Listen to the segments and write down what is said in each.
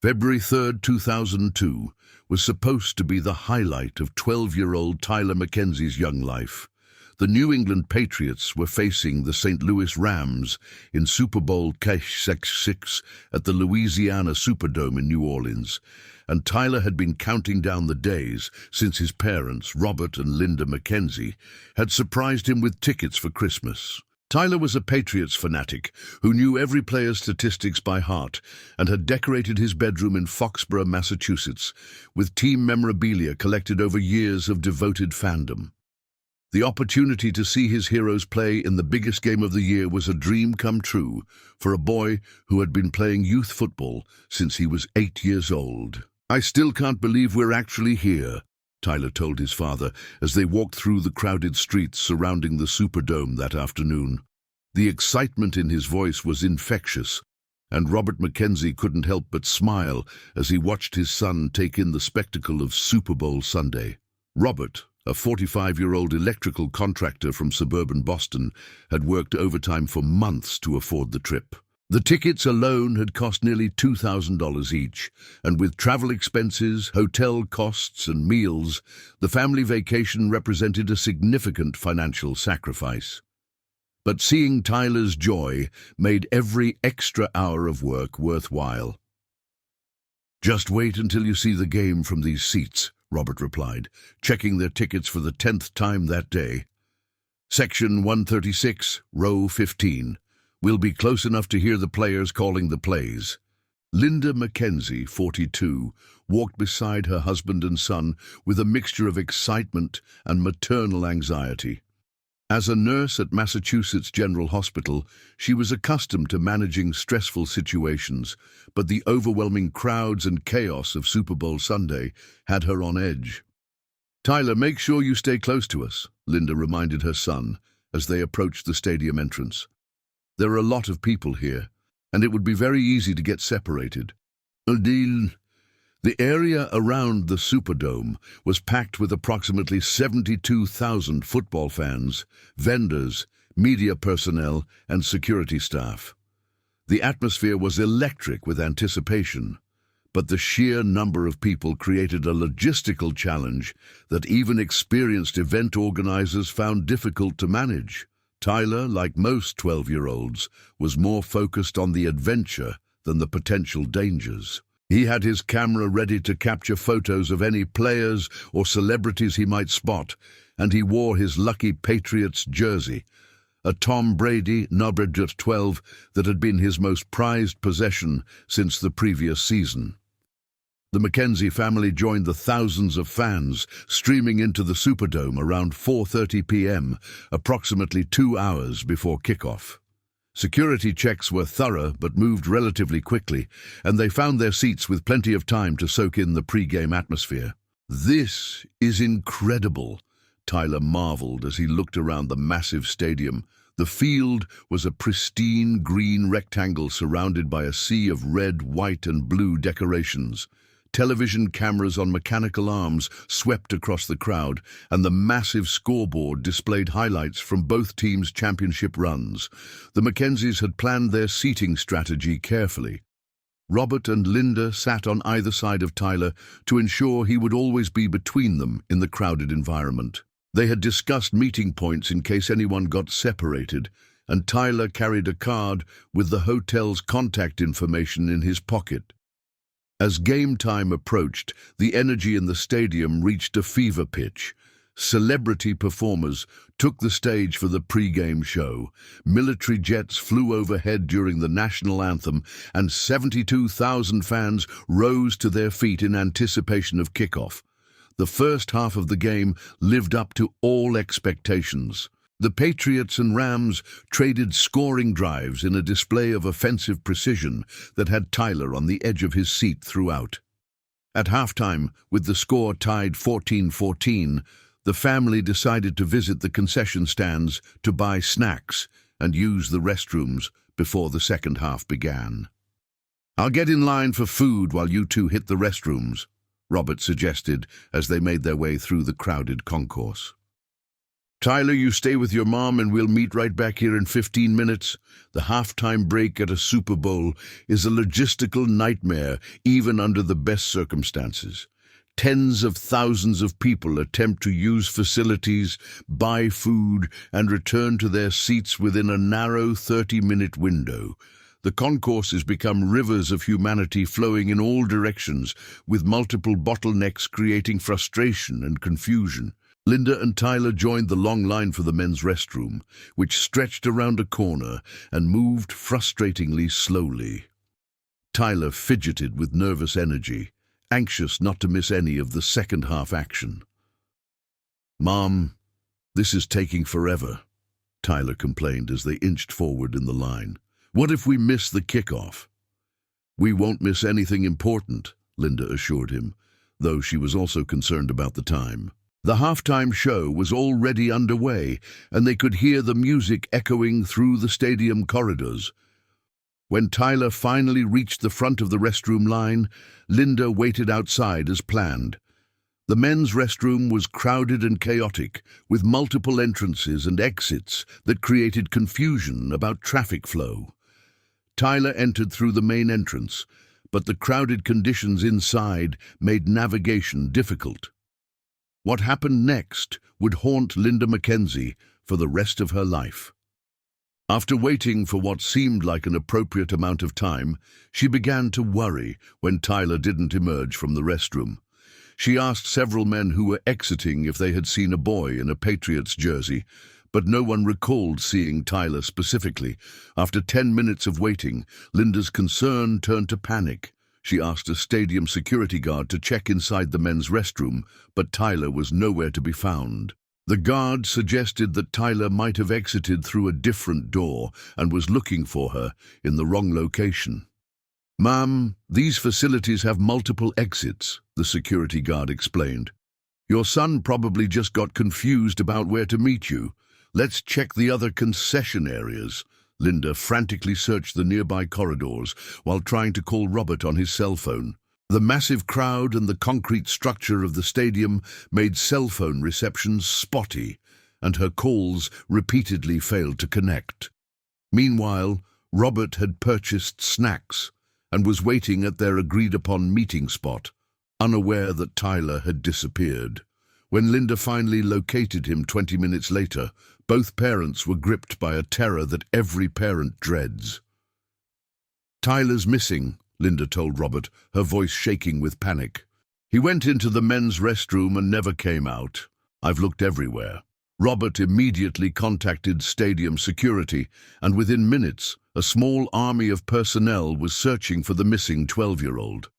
February 3rd, 2002, was supposed to be the highlight of 12-year-old Tyler McKenzie's young life. The New England Patriots were facing the St. Louis Rams in Super Bowl LVI at the Louisiana Superdome in New Orleans, and Tyler had been counting down the days since his parents, Robert and Linda McKenzie, had surprised him with tickets for Christmas. Tyler was a Patriots fanatic who knew every player's statistics by heart and had decorated his bedroom in Foxborough, Massachusetts, with team memorabilia collected over years of devoted fandom. The opportunity to see his heroes play in the biggest game of the year was a dream come true for a boy who had been playing youth football since he was 8 years old. "I still can't believe we're actually here," Tyler told his father as they walked through the crowded streets surrounding the Superdome that afternoon. The excitement in his voice was infectious, and Robert McKenzie couldn't help but smile as he watched his son take in the spectacle of Super Bowl Sunday. Robert, a 45-year-old electrical contractor from suburban Boston, had worked overtime for months to afford the trip. The tickets alone had cost nearly $2,000 each, and with travel expenses, hotel costs, and meals, the family vacation represented a significant financial sacrifice. But seeing Tyler's joy made every extra hour of work worthwhile. "Just wait until you see the game from these seats," Robert replied, checking their tickets for the 10th time that day. "Section 136, row 15. We'll be close enough to hear the players calling the plays." Linda McKenzie, 42, walked beside her husband and son with a mixture of excitement and maternal anxiety. As a nurse at Massachusetts General Hospital, she was accustomed to managing stressful situations, but the overwhelming crowds and chaos of Super Bowl Sunday had her on edge. "Tyler, make sure you stay close to us," Linda reminded her son as they approached the stadium entrance. "There are a lot of people here, and it would be very easy to get separated." The area around the Superdome was packed with approximately 72,000 football fans, vendors, media personnel, and security staff. The atmosphere was electric with anticipation, but the sheer number of people created a logistical challenge that even experienced event organizers found difficult to manage. Tyler, like most 12-year-olds, was more focused on the adventure than the potential dangers. He had his camera ready to capture photos of any players or celebrities he might spot, and he wore his lucky Patriots jersey, a Tom Brady number 12 that had been his most prized possession since the previous season. The McKenzie family joined the thousands of fans streaming into the Superdome around 4:30 p.m., approximately 2 hours before kickoff. Security checks were thorough but moved relatively quickly, and they found their seats with plenty of time to soak in the pre-game atmosphere. "This is incredible," Tyler marveled as he looked around the massive stadium. The field was a pristine green rectangle surrounded by a sea of red, white, and blue decorations. Television cameras on mechanical arms swept across the crowd, and the massive scoreboard displayed highlights from both teams' championship runs. The McKenzies had planned their seating strategy carefully. Robert and Linda sat on either side of Tyler to ensure he would always be between them in the crowded environment. They had discussed meeting points in case anyone got separated, and Tyler carried a card with the hotel's contact information in his pocket. As game time approached, the energy in the stadium reached a fever pitch. Celebrity performers took the stage for the pre-game show. Military jets flew overhead during the national anthem, and 72,000 fans rose to their feet in anticipation of kickoff. The first half of the game lived up to all expectations. The Patriots and Rams traded scoring drives in a display of offensive precision that had Tyler on the edge of his seat throughout. At halftime, with the score tied 14-14, the family decided to visit the concession stands to buy snacks and use the restrooms before the second half began. "I'll get in line for food while you two hit the restrooms," Robert suggested as they made their way through the crowded concourse. Tyler, you stay with your mom and we'll meet right back here in 15 minutes. The halftime break at a Super Bowl is a logistical nightmare, even under the best circumstances. Tens of thousands of people attempt to use facilities, buy food, and return to their seats within a narrow 30-minute window. The concourses become rivers of humanity flowing in all directions, with multiple bottlenecks creating frustration and confusion. Linda and Tyler joined the long line for the men's restroom, which stretched around a corner and moved frustratingly slowly. Tyler fidgeted with nervous energy, anxious not to miss any of the second-half action. "Mom, this is taking forever," Tyler complained as they inched forward in the line. "What if we miss the kickoff?" "We won't miss anything important," Linda assured him, though she was also concerned about the time. The halftime show was already underway, and they could hear the music echoing through the stadium corridors. When Tyler finally reached the front of the restroom line, Linda waited outside as planned. The men's restroom was crowded and chaotic, with multiple entrances and exits that created confusion about traffic flow. Tyler entered through the main entrance, but the crowded conditions inside made navigation difficult. What happened next would haunt Linda Mackenzie for the rest of her life. After waiting for what seemed like an appropriate amount of time, she began to worry when Tyler didn't emerge from the restroom. She asked several men who were exiting if they had seen a boy in a Patriots jersey, but no one recalled seeing Tyler specifically. After 10 minutes of waiting, Linda's concern turned to panic. She asked a stadium security guard to check inside the men's restroom, but Tyler was nowhere to be found. The guard suggested that Tyler might have exited through a different door and was looking for her in the wrong location. "Ma'am, these facilities have multiple exits," the security guard explained. "Your son probably just got confused about where to meet you. Let's check the other concession areas." Linda frantically searched the nearby corridors while trying to call Robert on his cell phone. The massive crowd and the concrete structure of the stadium made cell phone reception spotty, and her calls repeatedly failed to connect. Meanwhile, Robert had purchased snacks and was waiting at their agreed-upon meeting spot, unaware that Tyler had disappeared. When Linda finally located him 20 minutes later, both parents were gripped by a terror that every parent dreads. "Tyler's missing," Linda told Robert, her voice shaking with panic. "He went into the men's restroom and never came out. I've looked everywhere." Robert immediately contacted stadium security, and within minutes, a small army of personnel was searching for the missing 12-year-old.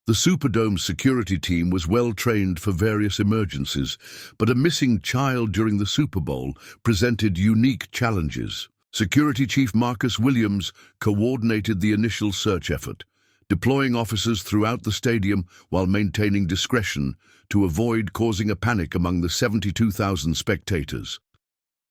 The Superdome security team was well trained for various emergencies, but a missing child during the Super Bowl presented unique challenges. Security Chief Marcus Williams coordinated the initial search effort, deploying officers throughout the stadium while maintaining discretion to avoid causing a panic among the 72,000 spectators.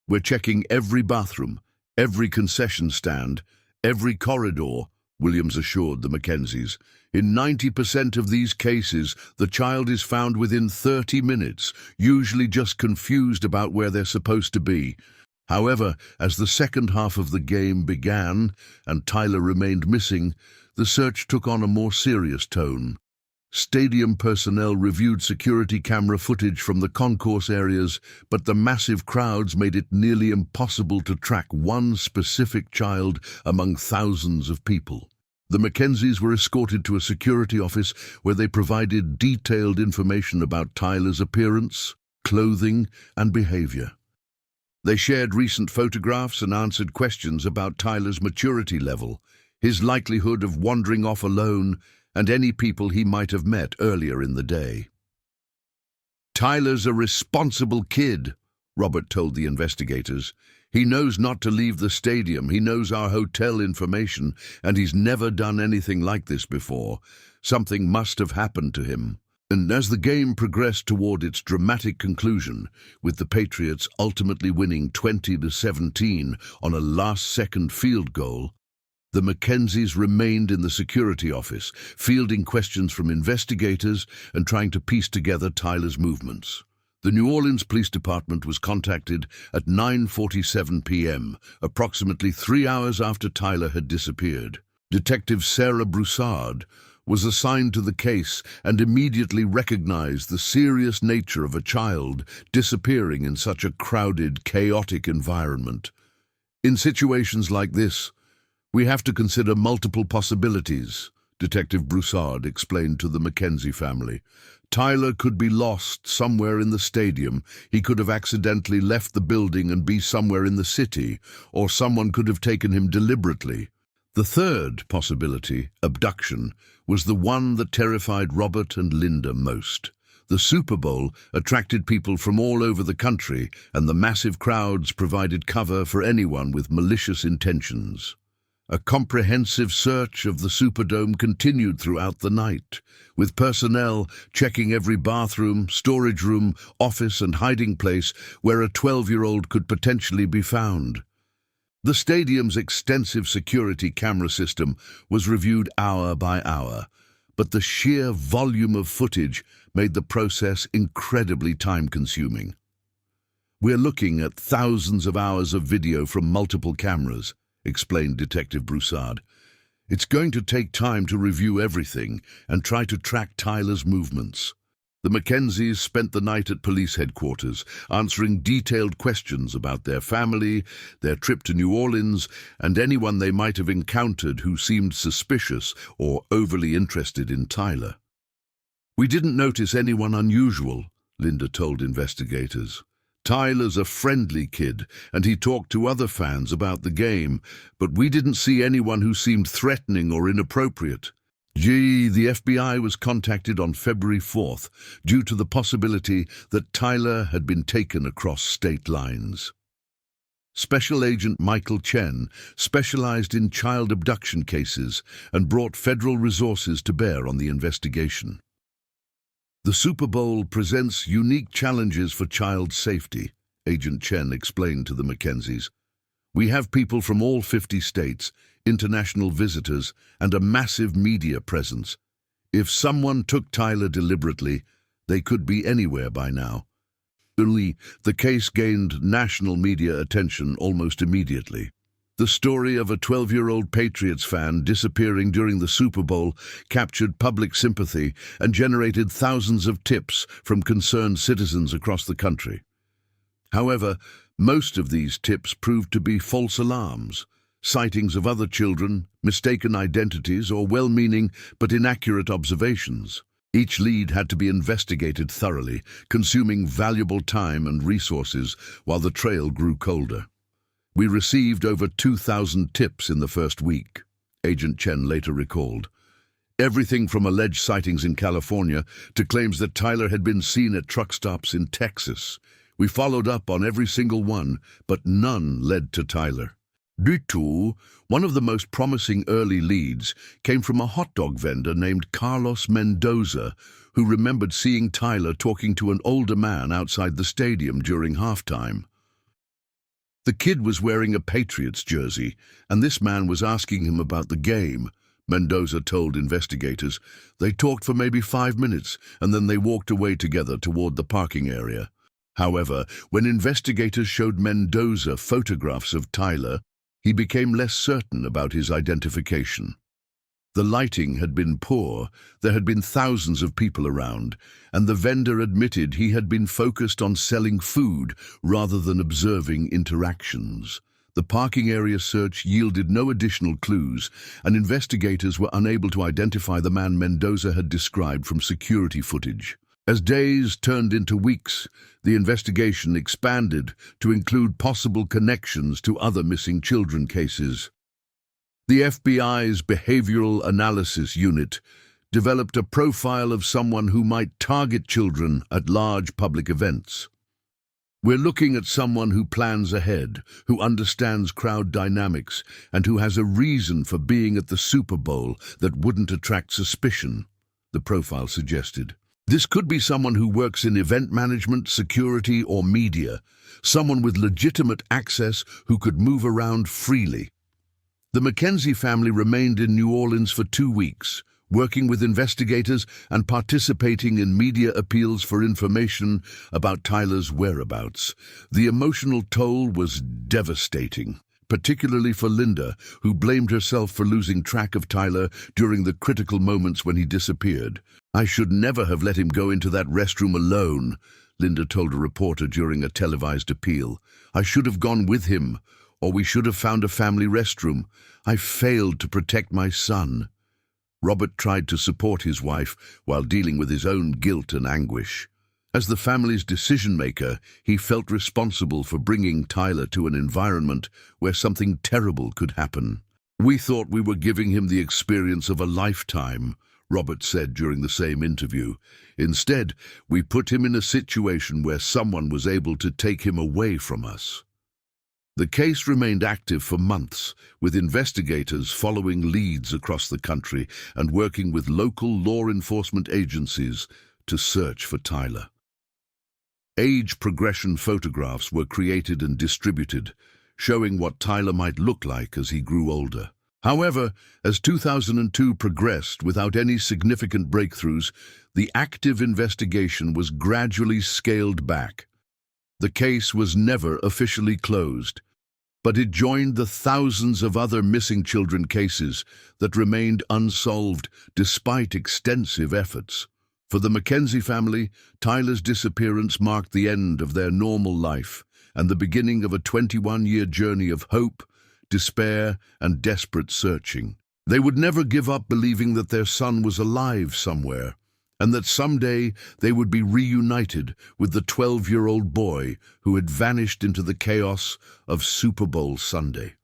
"We're checking every bathroom, every concession stand, every corridor," Williams assured the Mackenzies. "In 90% of these cases, the child is found within 30 minutes, usually just confused about where they're supposed to be." However, as the second half of the game began and Tyler remained missing, the search took on a more serious tone. Stadium personnel reviewed security camera footage from the concourse areas, but the massive crowds made it nearly impossible to track one specific child among thousands of people. The Mackenzies were escorted to a security office where they provided detailed information about Tyler's appearance, clothing, and behavior. They shared recent photographs and answered questions about Tyler's maturity level, his likelihood of wandering off alone, and any people he might have met earlier in the day. "Tyler's a responsible kid," Robert told the investigators. "He knows not to leave the stadium, he knows our hotel information, and he's never done anything like this before. Something must have happened to him." And as the game progressed toward its dramatic conclusion, with the Patriots ultimately winning 20-17 on a last-second field goal, the Mackenzies remained in the security office, fielding questions from investigators and trying to piece together Tyler's movements. The New Orleans Police Department was contacted at 9:47 p.m., approximately 3 hours after Tyler had disappeared. Detective Sarah Broussard was assigned to the case and immediately recognized the serious nature of a child disappearing in such a crowded, chaotic environment. In situations like this, we have to consider multiple possibilities, Detective Broussard explained to the Mackenzie family. Tyler could be lost somewhere in the stadium. He could have accidentally left the building and be somewhere in the city, or someone could have taken him deliberately. The third possibility, abduction, was the one that terrified Robert and Linda most. The Super Bowl attracted people from all over the country, and the massive crowds provided cover for anyone with malicious intentions. A comprehensive search of the Superdome continued throughout the night, with personnel checking every bathroom, storage room, office and hiding place where a 12-year-old could potentially be found. The stadium's extensive security camera system was reviewed hour by hour, but the sheer volume of footage made the process incredibly time-consuming. We're looking at thousands of hours of video from multiple cameras, explained Detective Broussard. It's going to take time to review everything and try to track Tyler's movements. The Mackenzies spent the night at police headquarters, answering detailed questions about their family, their trip to New Orleans, and anyone they might have encountered who seemed suspicious or overly interested in Tyler. We didn't notice anyone unusual, Linda told investigators. Tyler's a friendly kid, and he talked to other fans about the game, but we didn't see anyone who seemed threatening or inappropriate. The FBI was contacted on February 4th due to the possibility that Tyler had been taken across state lines. Special Agent Michael Chen specialized in child abduction cases and brought federal resources to bear on the investigation. The Super Bowl presents unique challenges for child safety, Agent Chen explained to the Mackenzies. We have people from all 50 states, international visitors, and a massive media presence. If someone took Tyler deliberately, they could be anywhere by now. The case gained national media attention almost immediately. The story of a 12-year-old Patriots fan disappearing during the Super Bowl captured public sympathy and generated thousands of tips from concerned citizens across the country. However, most of these tips proved to be false alarms, sightings of other children, mistaken identities, or well-meaning but inaccurate observations. Each lead had to be investigated thoroughly, consuming valuable time and resources while the trail grew colder. We received over 2,000 tips in the first week, Agent Chen later recalled. Everything from alleged sightings in California to claims that Tyler had been seen at truck stops in Texas. We followed up on every single one, but none led to Tyler. One of the most promising early leads came from a hot dog vendor named Carlos Mendoza, who remembered seeing Tyler talking to an older man outside the stadium during halftime. The kid was wearing a Patriots jersey, and this man was asking him about the game, Mendoza told investigators. They talked for maybe 5 minutes, and then they walked away together toward the parking area. However, when investigators showed Mendoza photographs of Tyler, he became less certain about his identification. The lighting had been poor, there had been thousands of people around, and the vendor admitted he had been focused on selling food rather than observing interactions. The parking area search yielded no additional clues, and investigators were unable to identify the man Mendoza had described from security footage. As days turned into weeks, the investigation expanded to include possible connections to other missing children cases. The FBI's Behavioral Analysis Unit developed a profile of someone who might target children at large public events. We're looking at someone who plans ahead, who understands crowd dynamics, and who has a reason for being at the Super Bowl that wouldn't attract suspicion, the profile suggested. This could be someone who works in event management, security, or media, someone with legitimate access who could move around freely. The Mackenzie family remained in New Orleans for 2 weeks, working with investigators and participating in media appeals for information about Tyler's whereabouts. The emotional toll was devastating, particularly for Linda, who blamed herself for losing track of Tyler during the critical moments when he disappeared. "I should never have let him go into that restroom alone," Linda told a reporter during a televised appeal. "I should have gone with him, or we should have found a family restroom. I failed to protect my son." Robert tried to support his wife while dealing with his own guilt and anguish. As the family's decision-maker, he felt responsible for bringing Tyler to an environment where something terrible could happen. "We thought we were giving him the experience of a lifetime," Robert said during the same interview. "Instead, we put him in a situation where someone was able to take him away from us." The case remained active for months, with investigators following leads across the country and working with local law enforcement agencies to search for Tyler. Age progression photographs were created and distributed, showing what Tyler might look like as he grew older. However, as 2002 progressed without any significant breakthroughs, the active investigation was gradually scaled back. The case was never officially closed, but it joined the thousands of other missing children cases that remained unsolved despite extensive efforts. For the Mackenzie family, Tyler's disappearance marked the end of their normal life and the beginning of a 21-year journey of hope, despair, and desperate searching. They would never give up believing that their son was alive somewhere, and that someday they would be reunited with the 12-year-old boy who had vanished into the chaos of Super Bowl Sunday.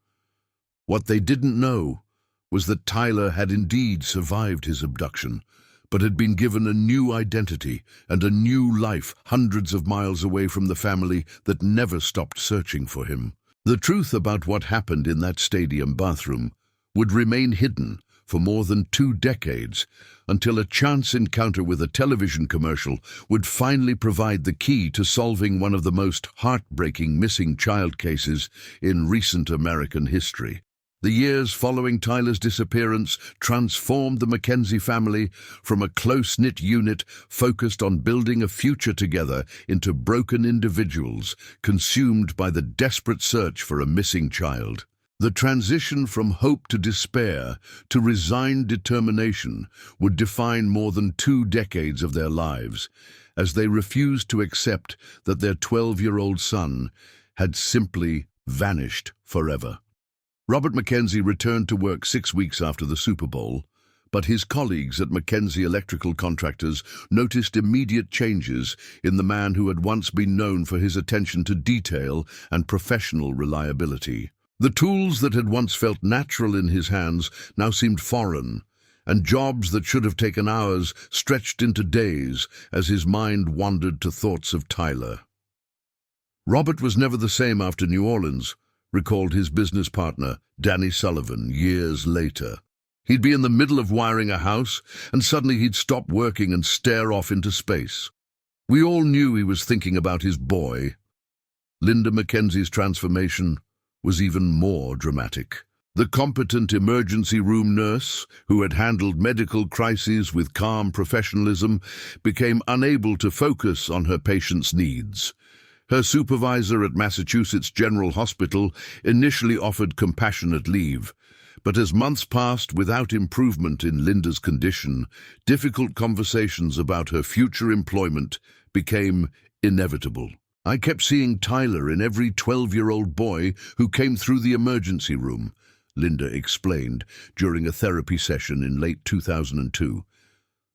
What they didn't know was that Tyler had indeed survived his abduction, but had been given a new identity and a new life hundreds of miles away from the family that never stopped searching for him. The truth about what happened in that stadium bathroom would remain hidden for more than 2 decades, until a chance encounter with a television commercial would finally provide the key to solving one of the most heartbreaking missing child cases in recent American history. The years following Tyler's disappearance transformed the Mackenzie family from a close-knit unit focused on building a future together into broken individuals consumed by the desperate search for a missing child. The transition from hope to despair to resigned determination would define more than 2 decades of their lives, as they refused to accept that their 12-year-old son had simply vanished forever. Robert Mackenzie returned to work 6 weeks after the Super Bowl, but his colleagues at Mackenzie Electrical Contractors noticed immediate changes in the man who had once been known for his attention to detail and professional reliability. The tools that had once felt natural in his hands now seemed foreign, and jobs that should have taken hours stretched into days as his mind wandered to thoughts of Tyler. "Robert was never the same after New Orleans," recalled his business partner, Danny Sullivan, years later. "He'd be in the middle of wiring a house, and suddenly he'd stop working and stare off into space. We all knew he was thinking about his boy." Linda Mackenzie's transformation was even more dramatic. The competent emergency room nurse, who had handled medical crises with calm professionalism, became unable to focus on her patients' needs. Her supervisor at Massachusetts General Hospital initially offered compassionate leave, but as months passed without improvement in Linda's condition, difficult conversations about her future employment became inevitable. "I kept seeing Tyler in every 12-year-old boy who came through the emergency room," Linda explained during a therapy session in late 2002.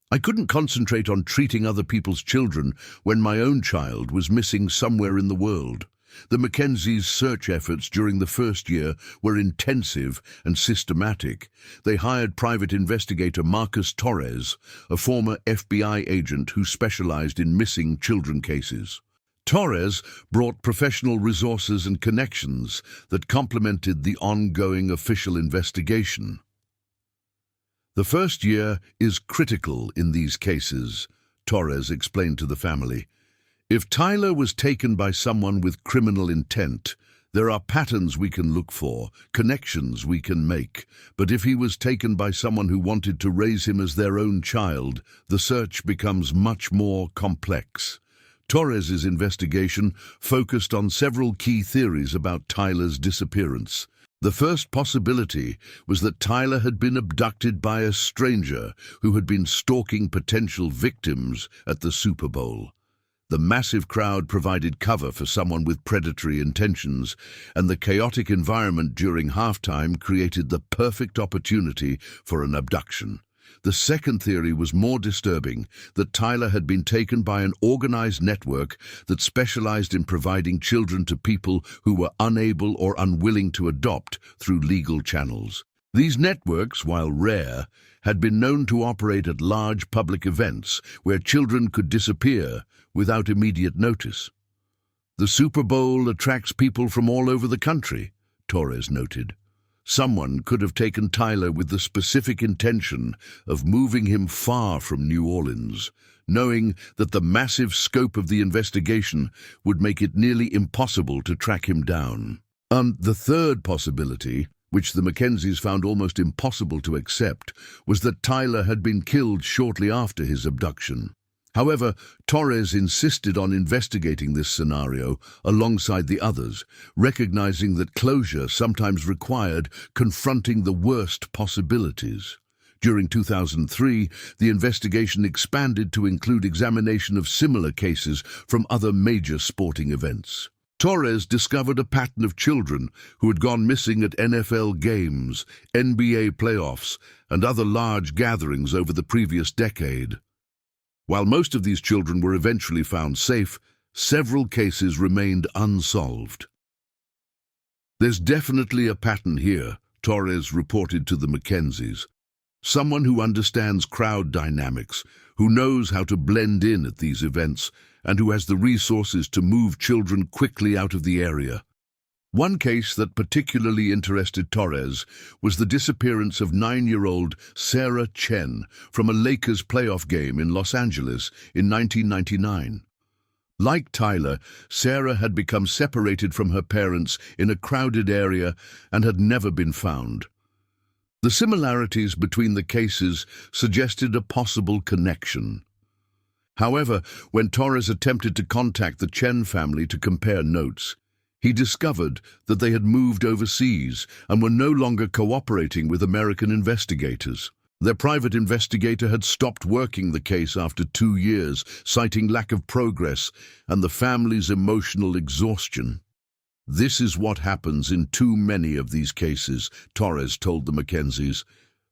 "I couldn't concentrate on treating other people's children when my own child was missing somewhere in the world." The Mackenzies' search efforts during the first year were intensive and systematic. They hired private investigator Marcus Torres, a former FBI agent who specialized in missing children cases. Torres brought professional resources and connections that complemented the ongoing official investigation. "The first year is critical in these cases," Torres explained to the family. "If Tyler was taken by someone with criminal intent, There are patterns we can look for, connections we can make, but if he was taken by someone who wanted to raise him as their own child, the search becomes much more complex. Torres's investigation focused on several key theories about Tyler's disappearance. The first possibility was that Tyler had been abducted by a stranger who had been stalking potential victims at the Super Bowl. The massive crowd provided cover for someone with predatory intentions, and the chaotic environment during halftime created the perfect opportunity for an abduction. The second theory was more disturbing, that Tyler had been taken by an organized network that specialized in providing children to people who were unable or unwilling to adopt through legal channels. These networks, while rare, had been known to operate at large public events where children could disappear without immediate notice. The Super Bowl attracts people from all over the country, Torres noted. Someone could have taken Tyler with the specific intention of moving him far from New Orleans, knowing that the massive scope of the investigation would make it nearly impossible to track him down. The third possibility, which the Mackenzies found almost impossible to accept, was that Tyler had been killed shortly after his abduction. However, Torres insisted on investigating this scenario alongside the others, recognizing that closure sometimes required confronting the worst possibilities. During 2003, the investigation expanded to include examination of similar cases from other major sporting events. Torres discovered a pattern of children who had gone missing at NFL games, NBA playoffs, and other large gatherings over the previous decade. While most of these children were eventually found safe, several cases remained unsolved. "There's definitely a pattern here," Torres reported to the Mackenzies. "Someone who understands crowd dynamics, who knows how to blend in at these events, and who has the resources to move children quickly out of the area." One case that particularly interested Torres was the disappearance of 9-year-old Sarah Chen from a Lakers playoff game in Los Angeles in 1999. Like Tyler, Sarah had become separated from her parents in a crowded area and had never been found. The similarities between the cases suggested a possible connection. However, when Torres attempted to contact the Chen family to compare notes, he discovered that they had moved overseas and were no longer cooperating with American investigators. Their private investigator had stopped working the case after 2 years, citing lack of progress and the family's emotional exhaustion. "This is what happens in too many of these cases," Torres told the Mackenzies.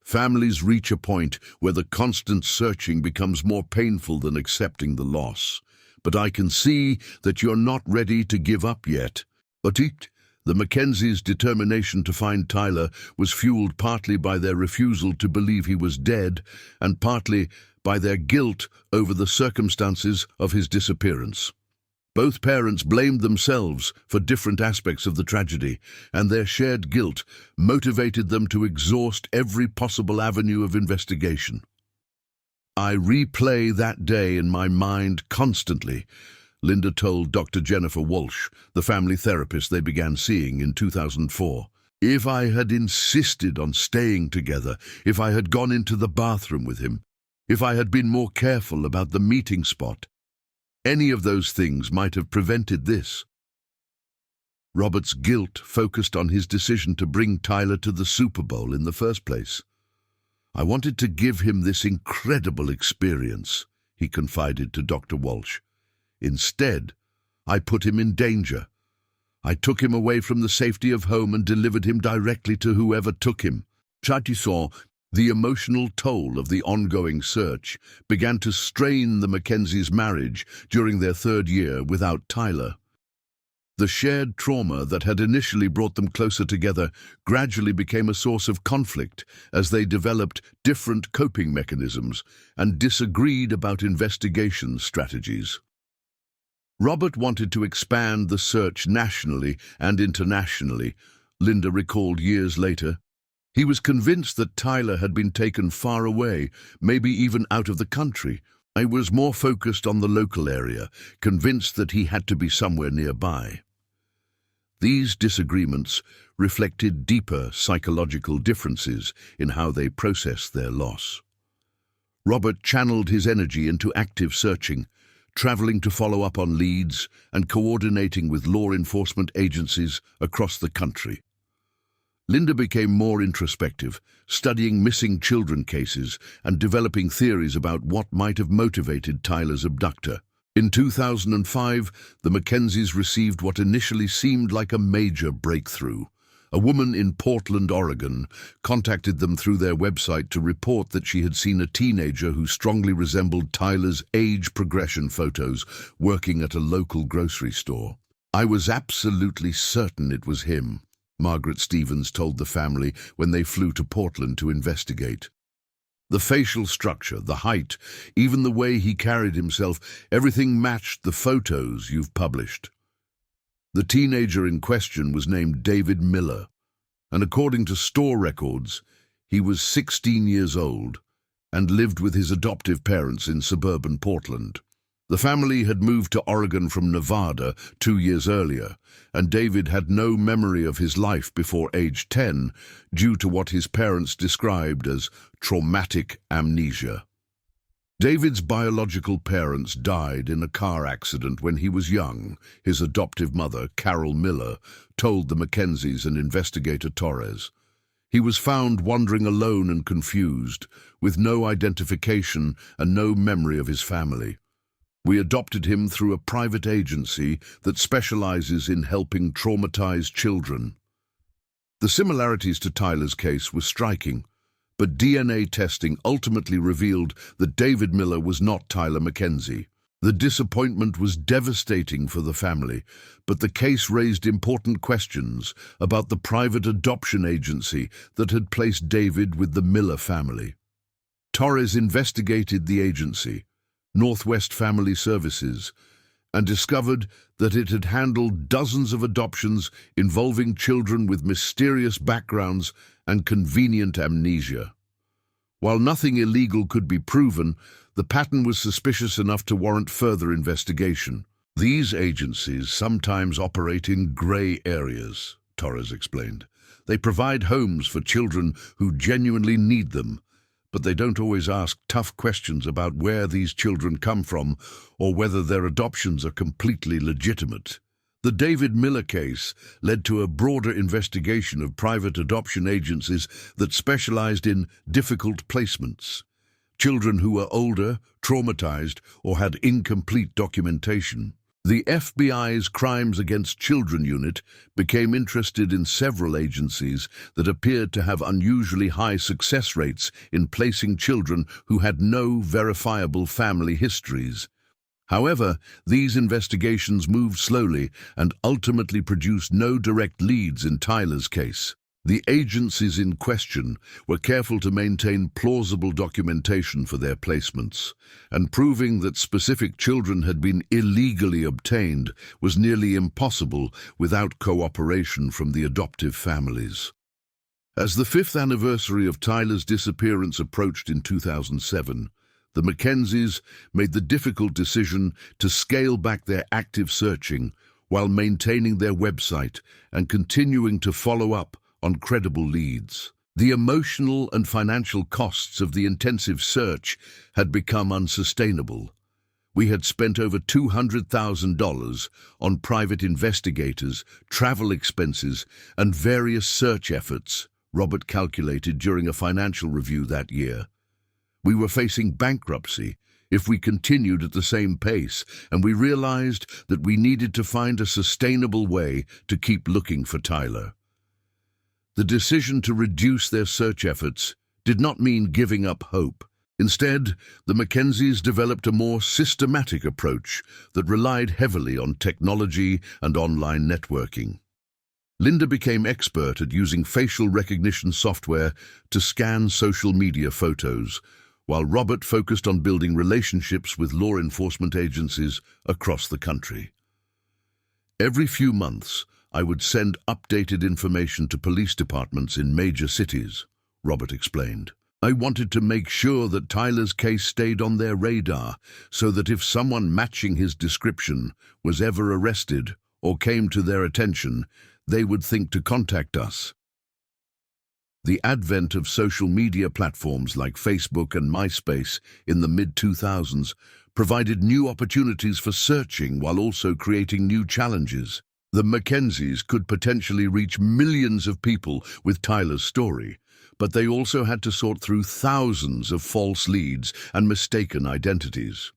"Families reach a point where the constant searching becomes more painful than accepting the loss. But I can see that you're not ready to give up yet." But the Mackenzies' determination to find Tyler was fueled partly by their refusal to believe he was dead and partly by their guilt over the circumstances of his disappearance. Both parents blamed themselves for different aspects of the tragedy, and their shared guilt motivated them to exhaust every possible avenue of investigation. "I replay that day in my mind constantly," Linda told Dr. Jennifer Walsh, the family therapist they began seeing in 2004. "If I had insisted on staying together, if I had gone into the bathroom with him, if I had been more careful about the meeting spot, any of those things might have prevented this." Robert's guilt focused on his decision to bring Tyler to the Super Bowl in the first place. "I wanted to give him this incredible experience," he confided to Dr. Walsh. "Instead, I put him in danger. I took him away from the safety of home and delivered him directly to whoever took him." Chati saw the emotional toll of the ongoing search began to strain the Mackenzies' marriage during their 3rd year without Tyler. The shared trauma that had initially brought them closer together gradually became a source of conflict as they developed different coping mechanisms and disagreed about investigation strategies. Robert wanted to expand the search nationally and internationally, Linda recalled years later. He was convinced that Tyler had been taken far away, maybe even out of the country. I was more focused on the local area, convinced that he had to be somewhere nearby. These disagreements reflected deeper psychological differences in how they processed their loss. Robert channeled his energy into active searching, traveling to follow up on leads and coordinating with law enforcement agencies across the country. Linda became more introspective, studying missing children cases and developing theories about what might have motivated Tyler's abductor. In 2005, the Mackenzies received what initially seemed like a major breakthrough. A woman in Portland, Oregon, contacted them through their website to report that she had seen a teenager who strongly resembled Tyler's age progression photos working at a local grocery store. "I was absolutely certain it was him," Margaret Stevens told the family when they flew to Portland to investigate. "The facial structure, the height, even the way he carried himself, everything matched the photos you've published." The teenager in question was named David Miller, and according to store records, he was 16 years old and lived with his adoptive parents in suburban Portland. The family had moved to Oregon from Nevada 2 years earlier, and David had no memory of his life before age 10 due to what his parents described as traumatic amnesia. David's biological parents died in a car accident when he was young. His adoptive mother, Carol Miller, told the Mackenzies and investigator Torres. He was found wandering alone and confused, with no identification and no memory of his family. "We adopted him through a private agency that specializes in helping traumatized children." The similarities to Tyler's case were striking, but DNA testing ultimately revealed that David Miller was not Tyler Mackenzie. The disappointment was devastating for the family, but the case raised important questions about the private adoption agency that had placed David with the Miller family. Torres investigated the agency, Northwest Family Services, and discovered that it had handled dozens of adoptions involving children with mysterious backgrounds and convenient amnesia. While nothing illegal could be proven, the pattern was suspicious enough to warrant further investigation. "These agencies sometimes operate in gray areas," Torres explained. "They provide homes for children who genuinely need them, but they don't always ask tough questions about where these children come from or whether their adoptions are completely legitimate." The David Miller case led to a broader investigation of private adoption agencies that specialized in difficult placements. Children who were older, traumatized, or had incomplete documentation. The FBI's Crimes Against Children unit became interested in several agencies that appeared to have unusually high success rates in placing children who had no verifiable family histories. However, these investigations moved slowly and ultimately produced no direct leads in Tyler's case. The agencies in question were careful to maintain plausible documentation for their placements, and proving that specific children had been illegally obtained was nearly impossible without cooperation from the adoptive families. As the 5th anniversary of Tyler's disappearance approached in 2007, the Mackenzies made the difficult decision to scale back their active searching while maintaining their website and continuing to follow up on credible leads. The emotional and financial costs of the intensive search had become unsustainable. We had spent over $200,000 on private investigators, travel expenses, and various search efforts, Robert calculated during a financial review that year. We were facing bankruptcy if we continued at the same pace, and we realized that we needed to find a sustainable way to keep looking for Tyler. The decision to reduce their search efforts did not mean giving up hope. Instead, the Mackenzies developed a more systematic approach that relied heavily on technology and online networking. Linda became expert at using facial recognition software to scan social media photos, while Robert focused on building relationships with law enforcement agencies across the country. Every few months, I would send updated information to police departments in major cities, Robert explained. I wanted to make sure that Tyler's case stayed on their radar, so that if someone matching his description was ever arrested or came to their attention, they would think to contact us. The advent of social media platforms like Facebook and MySpace in the mid-2000s provided new opportunities for searching while also creating new challenges. The Mackenzies could potentially reach millions of people with Tyler's story, but they also had to sort through thousands of false leads and mistaken identities.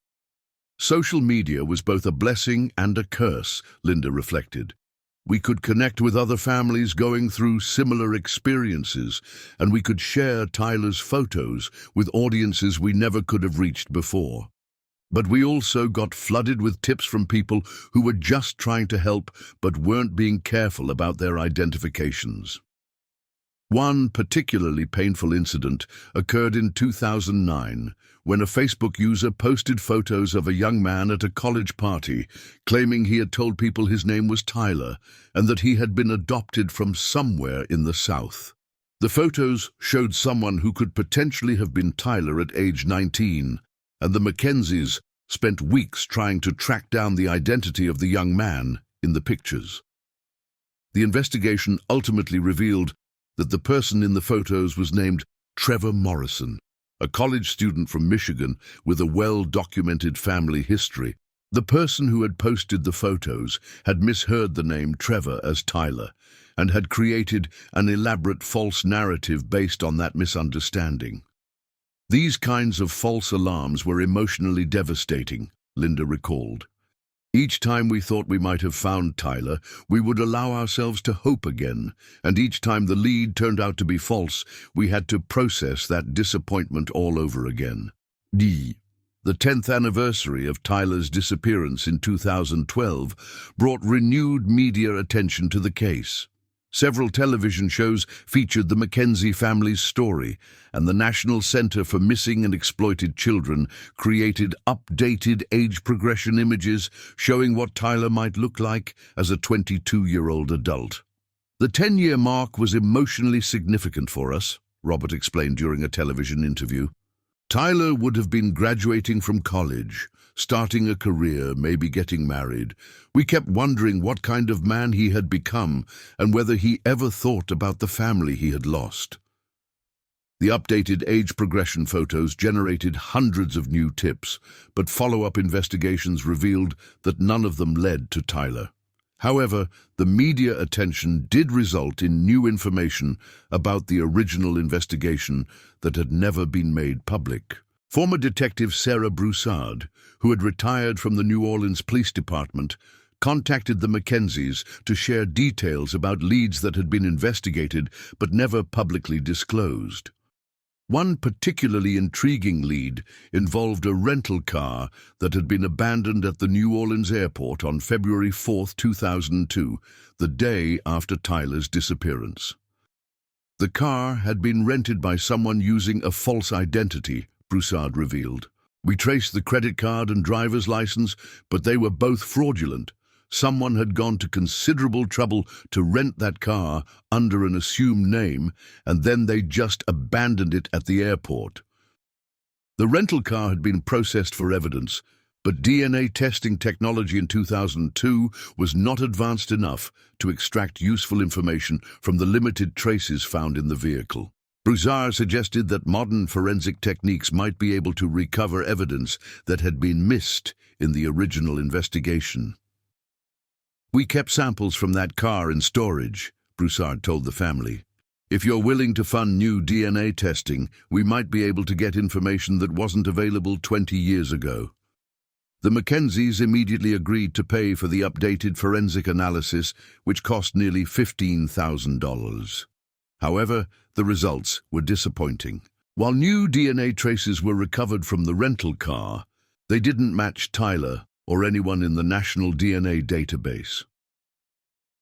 Social media was both a blessing and a curse, Linda reflected. We could connect with other families going through similar experiences, and we could share Tyler's photos with audiences we never could have reached before. But we also got flooded with tips from people who were just trying to help but weren't being careful about their identifications. One particularly painful incident occurred in 2009 when a Facebook user posted photos of a young man at a college party claiming he had told people his name was Tyler and that he had been adopted from somewhere in the South. The photos showed someone who could potentially have been Tyler at age 19, and the Mackenzies spent weeks trying to track down the identity of the young man in the pictures. The investigation ultimately revealed that the person in the photos was named Trevor Morrison, a college student from Michigan with a well-documented family history. The person who had posted the photos had misheard the name Trevor as Tyler and had created an elaborate false narrative based on that misunderstanding. These kinds of false alarms were emotionally devastating, Linda recalled. Each time we thought we might have found Tyler, we would allow ourselves to hope again, and each time the lead turned out to be false, we had to process that disappointment all over again. The 10th anniversary of Tyler's disappearance in 2012 brought renewed media attention to the case. Several television shows featured the Mackenzie family's story, and the National Center for Missing and Exploited Children created updated age progression images showing what Tyler might look like as a 22-year-old adult. The 10-year mark was emotionally significant for us, Robert explained during a television interview. Tyler would have been graduating from college, starting a career, maybe getting married. We kept wondering what kind of man he had become and whether he ever thought about the family he had lost. The updated age progression photos generated hundreds of new tips, but follow-up investigations revealed that none of them led to Tyler. However, the media attention did result in new information about the original investigation that had never been made public. Former Detective Sarah Broussard, who had retired from the New Orleans Police Department, contacted the Mackenzies to share details about leads that had been investigated but never publicly disclosed. One particularly intriguing lead involved a rental car that had been abandoned at the New Orleans airport on February 4, 2002, the day after Tyler's disappearance. The car had been rented by someone using a false identity, Broussard revealed. We traced the credit card and driver's license, but they were both fraudulent. Someone had gone to considerable trouble to rent that car under an assumed name, and then they just abandoned it at the airport. The rental car had been processed for evidence, but DNA testing technology in 2002 was not advanced enough to extract useful information from the limited traces found in the vehicle. Broussard suggested that modern forensic techniques might be able to recover evidence that had been missed in the original investigation. We kept samples from that car in storage, Broussard told the family. If you're willing to fund new DNA testing, we might be able to get information that wasn't available 20 years ago. The Mackenzies immediately agreed to pay for the updated forensic analysis, which cost nearly $15,000. However, the results were disappointing. While new DNA traces were recovered from the rental car, they didn't match Tyler or anyone in the National DNA database.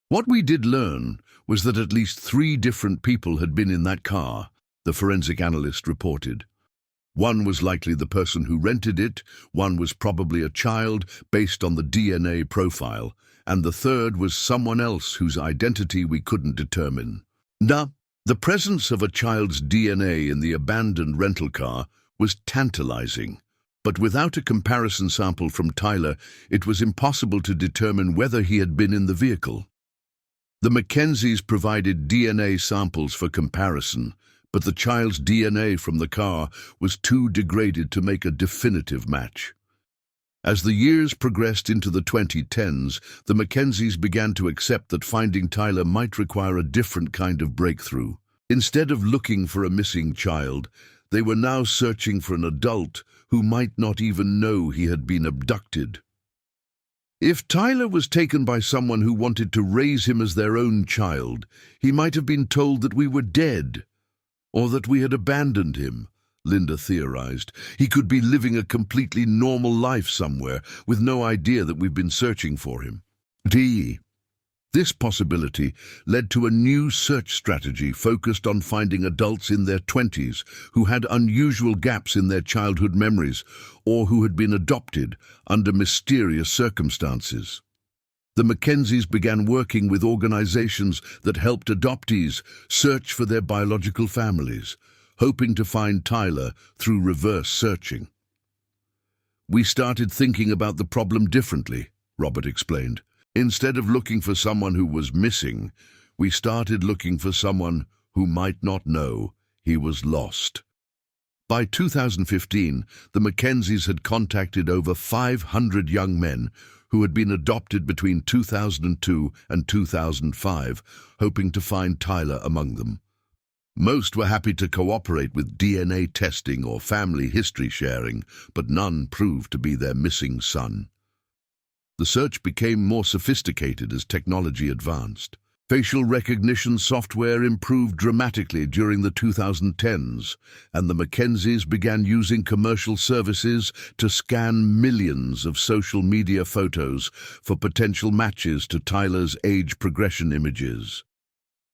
What we did learn was that at least 3 different people had been in that car, the forensic analyst reported. One was likely the person who rented it, one was probably a child based on the DNA profile, and the third was someone else whose identity we couldn't determine. The presence of a child's DNA in the abandoned rental car was tantalizing, but without a comparison sample from Tyler, it was impossible to determine whether he had been in the vehicle. The Mackenzies provided DNA samples for comparison, but the child's DNA from the car was too degraded to make a definitive match. As the years progressed into the 2010s, the Mackenzies began to accept that finding Tyler might require a different kind of breakthrough. Instead of looking for a missing child, they were now searching for an adult who might not even know he had been abducted. If Tyler was taken by someone who wanted to raise him as their own child, he might have been told that we were dead, or that we had abandoned him, Linda theorized. He could be living a completely normal life somewhere, with no idea that we've been searching for him. This possibility led to a new search strategy focused on finding adults in their 20s who had unusual gaps in their childhood memories or who had been adopted under mysterious circumstances. The Mackenzies began working with organizations that helped adoptees search for their biological families, hoping to find Tyler through reverse searching. "We started thinking about the problem differently," Robert explained. "Instead of looking for someone who was missing, we started looking for someone who might not know he was lost." By 2015, the Mackenzies had contacted over 500 young men who had been adopted between 2002 and 2005, hoping to find Tyler among them. Most were happy to cooperate with DNA testing or family history sharing, but none proved to be their missing son. The search became more sophisticated as technology advanced. Facial recognition software improved dramatically during the 2010s, and the Mackenzies began using commercial services to scan millions of social media photos for potential matches to Tyler's age progression images.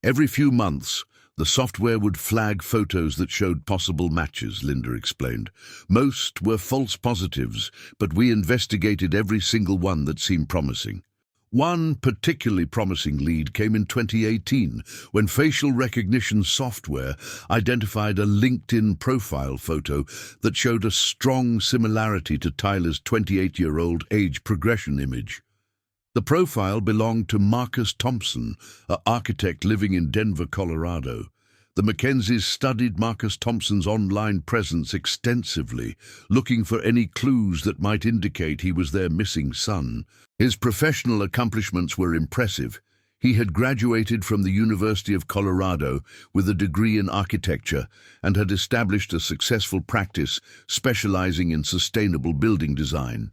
Every few months, the software would flag photos that showed possible matches, Linda explained. Most were false positives, but we investigated every single one that seemed promising. One particularly promising lead came in 2018, when facial recognition software identified a LinkedIn profile photo that showed a strong similarity to Tyler's 28-year-old age progression image. The profile belonged to Marcus Thompson, an architect living in Denver, Colorado. The Mackenzies studied Marcus Thompson's online presence extensively, looking for any clues that might indicate he was their missing son. His professional accomplishments were impressive. He had graduated from the University of Colorado with a degree in architecture and had established a successful practice specializing in sustainable building design.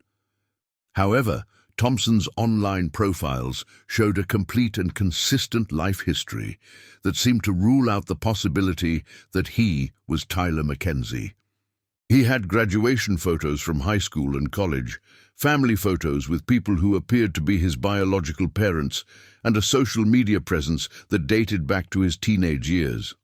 However, Thompson's online profiles showed a complete and consistent life history that seemed to rule out the possibility that he was Tyler Mackenzie. He had graduation photos from high school and college, family photos with people who appeared to be his biological parents, and a social media presence that dated back to his teenage years.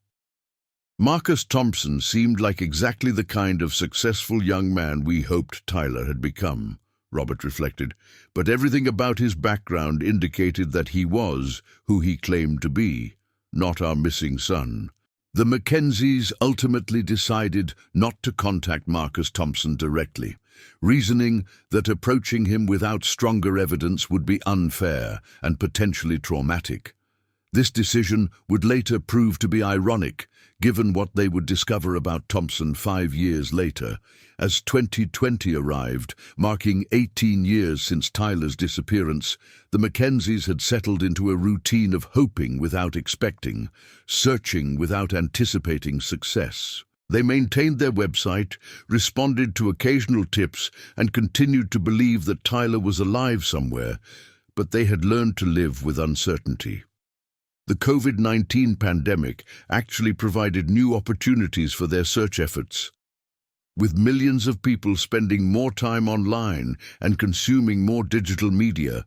Marcus Thompson seemed like exactly the kind of successful young man we hoped Tyler had become, Robert reflected, but everything about his background indicated that he was who he claimed to be, not our missing son. The Mackenzies ultimately decided not to contact Marcus Thompson directly, reasoning that approaching him without stronger evidence would be unfair and potentially traumatic. This decision would later prove to be ironic, given what they would discover about Thompson 5 years later, as 2020 arrived, marking 18 years since Tyler's disappearance. The Mackenzies had settled into a routine of hoping without expecting, searching without anticipating success. They maintained their website, responded to occasional tips, and continued to believe that Tyler was alive somewhere, but they had learned to live with uncertainty. The COVID-19 pandemic actually provided new opportunities for their search efforts. With millions of people spending more time online and consuming more digital media,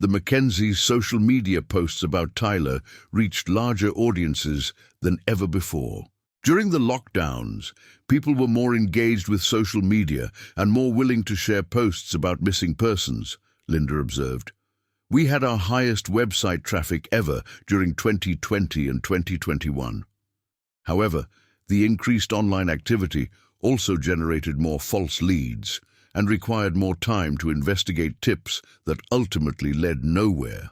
the Mackenzies' social media posts about Tyler reached larger audiences than ever before. During the lockdowns, people were more engaged with social media and more willing to share posts about missing persons, Linda observed. We had our highest website traffic ever during 2020 and 2021. However, the increased online activity also generated more false leads and required more time to investigate tips that ultimately led nowhere.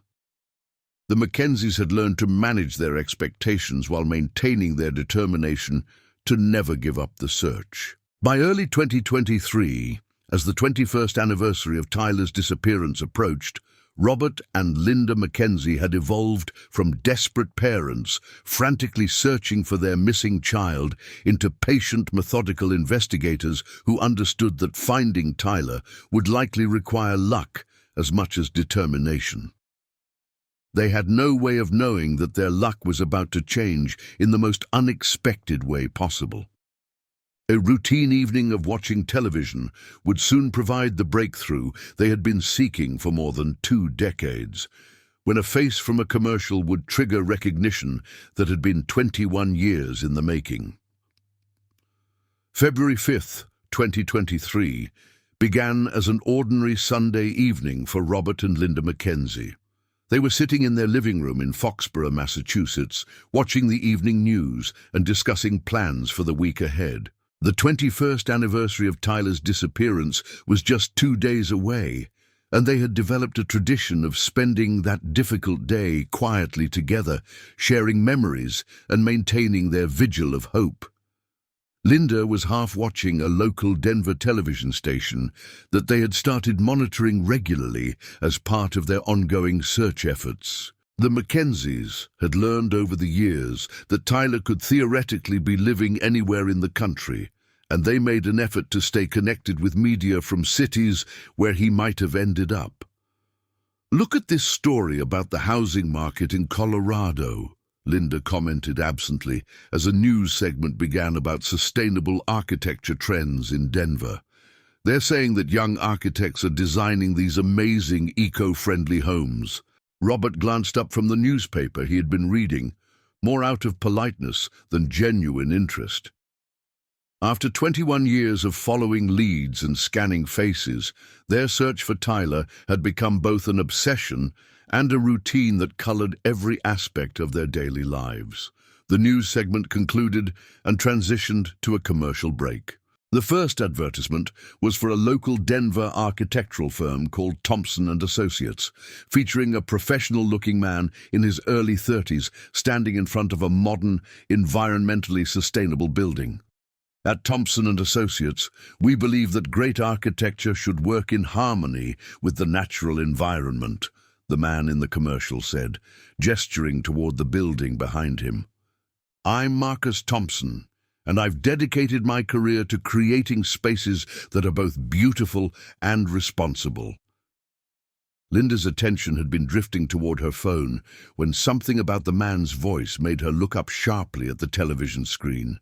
The Mackenzies had learned to manage their expectations while maintaining their determination to never give up the search. By early 2023, as the 21st anniversary of Tyler's disappearance approached, Robert and Linda Mackenzie had evolved from desperate parents frantically searching for their missing child into patient, methodical investigators who understood that finding Tyler would likely require luck as much as determination. They had no way of knowing that their luck was about to change in the most unexpected way possible. A routine evening of watching television would soon provide the breakthrough they had been seeking for more than 2 decades, when a face from a commercial would trigger recognition that had been 21 years in the making. February 5th, 2023, began as an ordinary Sunday evening for Robert and Linda Mackenzie. They were sitting in their living room in Foxborough, Massachusetts, watching the evening news and discussing plans for the week ahead. The 21st anniversary of Tyler's disappearance was just 2 days away, and they had developed a tradition of spending that difficult day quietly together, sharing memories and maintaining their vigil of hope. Linda was half watching a local Denver television station that they had started monitoring regularly as part of their ongoing search efforts. The Mackenzies had learned over the years that Tyler could theoretically be living anywhere in the country, and they made an effort to stay connected with media from cities where he might have ended up. "Look at this story about the housing market in Colorado," Linda commented absently as a news segment began about sustainable architecture trends in Denver. "They're saying that young architects are designing these amazing eco-friendly homes." Robert glanced up from the newspaper he had been reading, more out of politeness than genuine interest. After 21 years of following leads and scanning faces, their search for Tyler had become both an obsession and a routine that colored every aspect of their daily lives. The news segment concluded and transitioned to a commercial break. The first advertisement was for a local Denver architectural firm called Thompson & Associates, featuring a professional-looking man in his early 30s standing in front of a modern, environmentally sustainable building. "At Thompson & Associates, we believe that great architecture should work in harmony with the natural environment," the man in the commercial said, gesturing toward the building behind him. "I'm Marcus Thompson, and I've dedicated my career to creating spaces that are both beautiful and responsible." Linda's attention had been drifting toward her phone when something about the man's voice made her look up sharply at the television screen.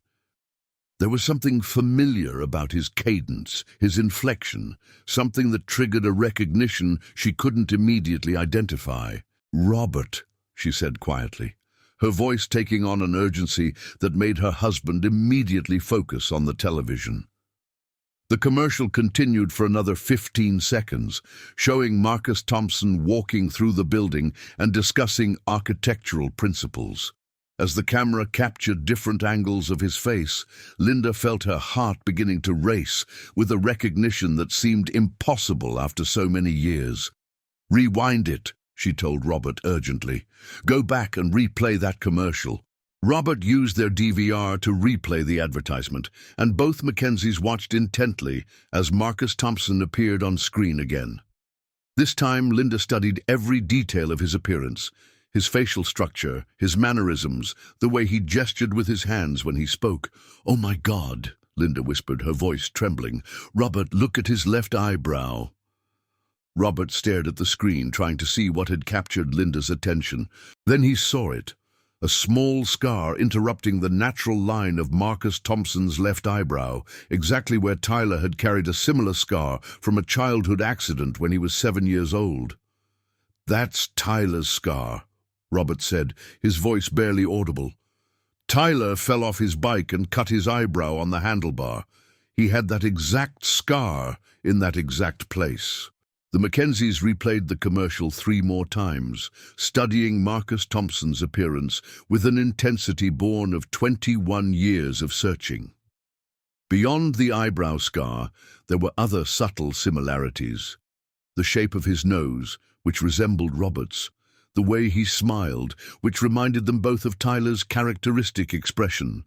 There was something familiar about his cadence, his inflection, something that triggered a recognition she couldn't immediately identify. "Robert," she said quietly, her voice taking on an urgency that made her husband immediately focus on the television. The commercial continued for another 15 seconds, showing Marcus Thompson walking through the building and discussing architectural principles. As the camera captured different angles of his face, Linda felt her heart beginning to race with a recognition that seemed impossible after so many years. "Rewind it," she told Robert urgently. "Go back and replay that commercial." Robert used their DVR to replay the advertisement, and both Mackenzies watched intently as Marcus Thompson appeared on screen again. This time, Linda studied every detail of his appearance. His facial structure, his mannerisms, the way he gestured with his hands when he spoke. "Oh my God," Linda whispered, her voice trembling. "Robert, look at his left eyebrow." Robert stared at the screen, trying to see what had captured Linda's attention. Then he saw it, a small scar interrupting the natural line of Marcus Thompson's left eyebrow, exactly where Tyler had carried a similar scar from a childhood accident when he was 7 years old. "That's Tyler's scar," Robert said, his voice barely audible. "Tyler fell off his bike and cut his eyebrow on the handlebar. He had that exact scar in that exact place." The Mackenzies replayed the commercial 3 more times, studying Marcus Thompson's appearance with an intensity born of 21 years of searching. Beyond the eyebrow scar, there were other subtle similarities. The shape of his nose, which resembled Robert's, the way he smiled, which reminded them both of Tyler's characteristic expression.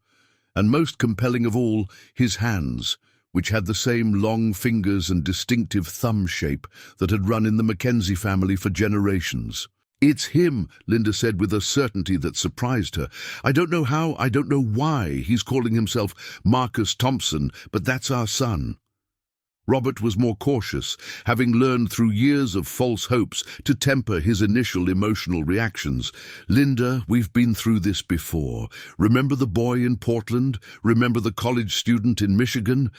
And most compelling of all, his hands, which had the same long fingers and distinctive thumb shape that had run in the Mackenzie family for generations. "It's him," Linda said with a certainty that surprised her. "I don't know how, I don't know why he's calling himself Marcus Thompson, but that's our son." Robert was more cautious, having learned through years of false hopes to temper his initial emotional reactions. "Linda, we've been through this before. Remember the boy in Portland? Remember the college student in Michigan?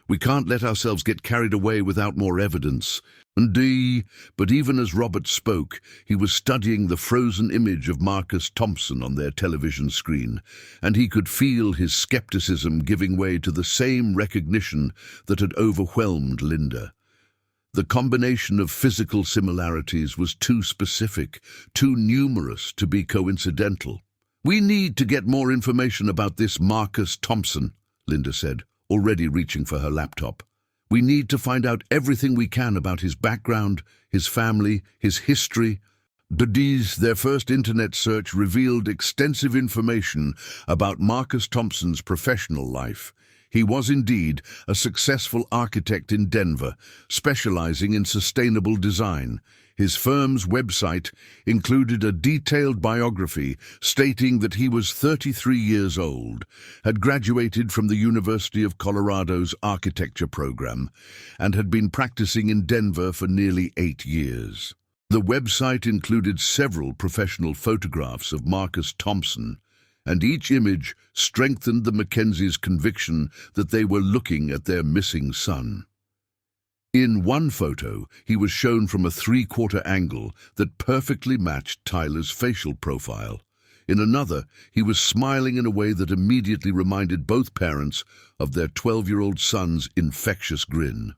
We can't let ourselves get carried away without more evidence." But even as Robert spoke, he was studying the frozen image of Marcus Thompson on their television screen, and he could feel his skepticism giving way to the same recognition that had overwhelmed Linda. The combination of physical similarities was too specific, too numerous to be coincidental. "We need to get more information about this Marcus Thompson," Linda said, already reaching for her laptop. "We need to find out everything we can about his background, his family, his history." Their first internet search revealed extensive information about Marcus Thompson's professional life. He was indeed a successful architect in Denver, specializing in sustainable design. His firm's website included a detailed biography stating that he was 33 years old, had graduated from the University of Colorado's architecture program, and had been practicing in Denver for nearly 8 years. The website included several professional photographs of Marcus Thompson, and each image strengthened the Mackenzies' conviction that they were looking at their missing son. In one photo, he was shown from a 3/4 angle that perfectly matched Tyler's facial profile. In another, he was smiling in a way that immediately reminded both parents of their 12-year-old son's infectious grin.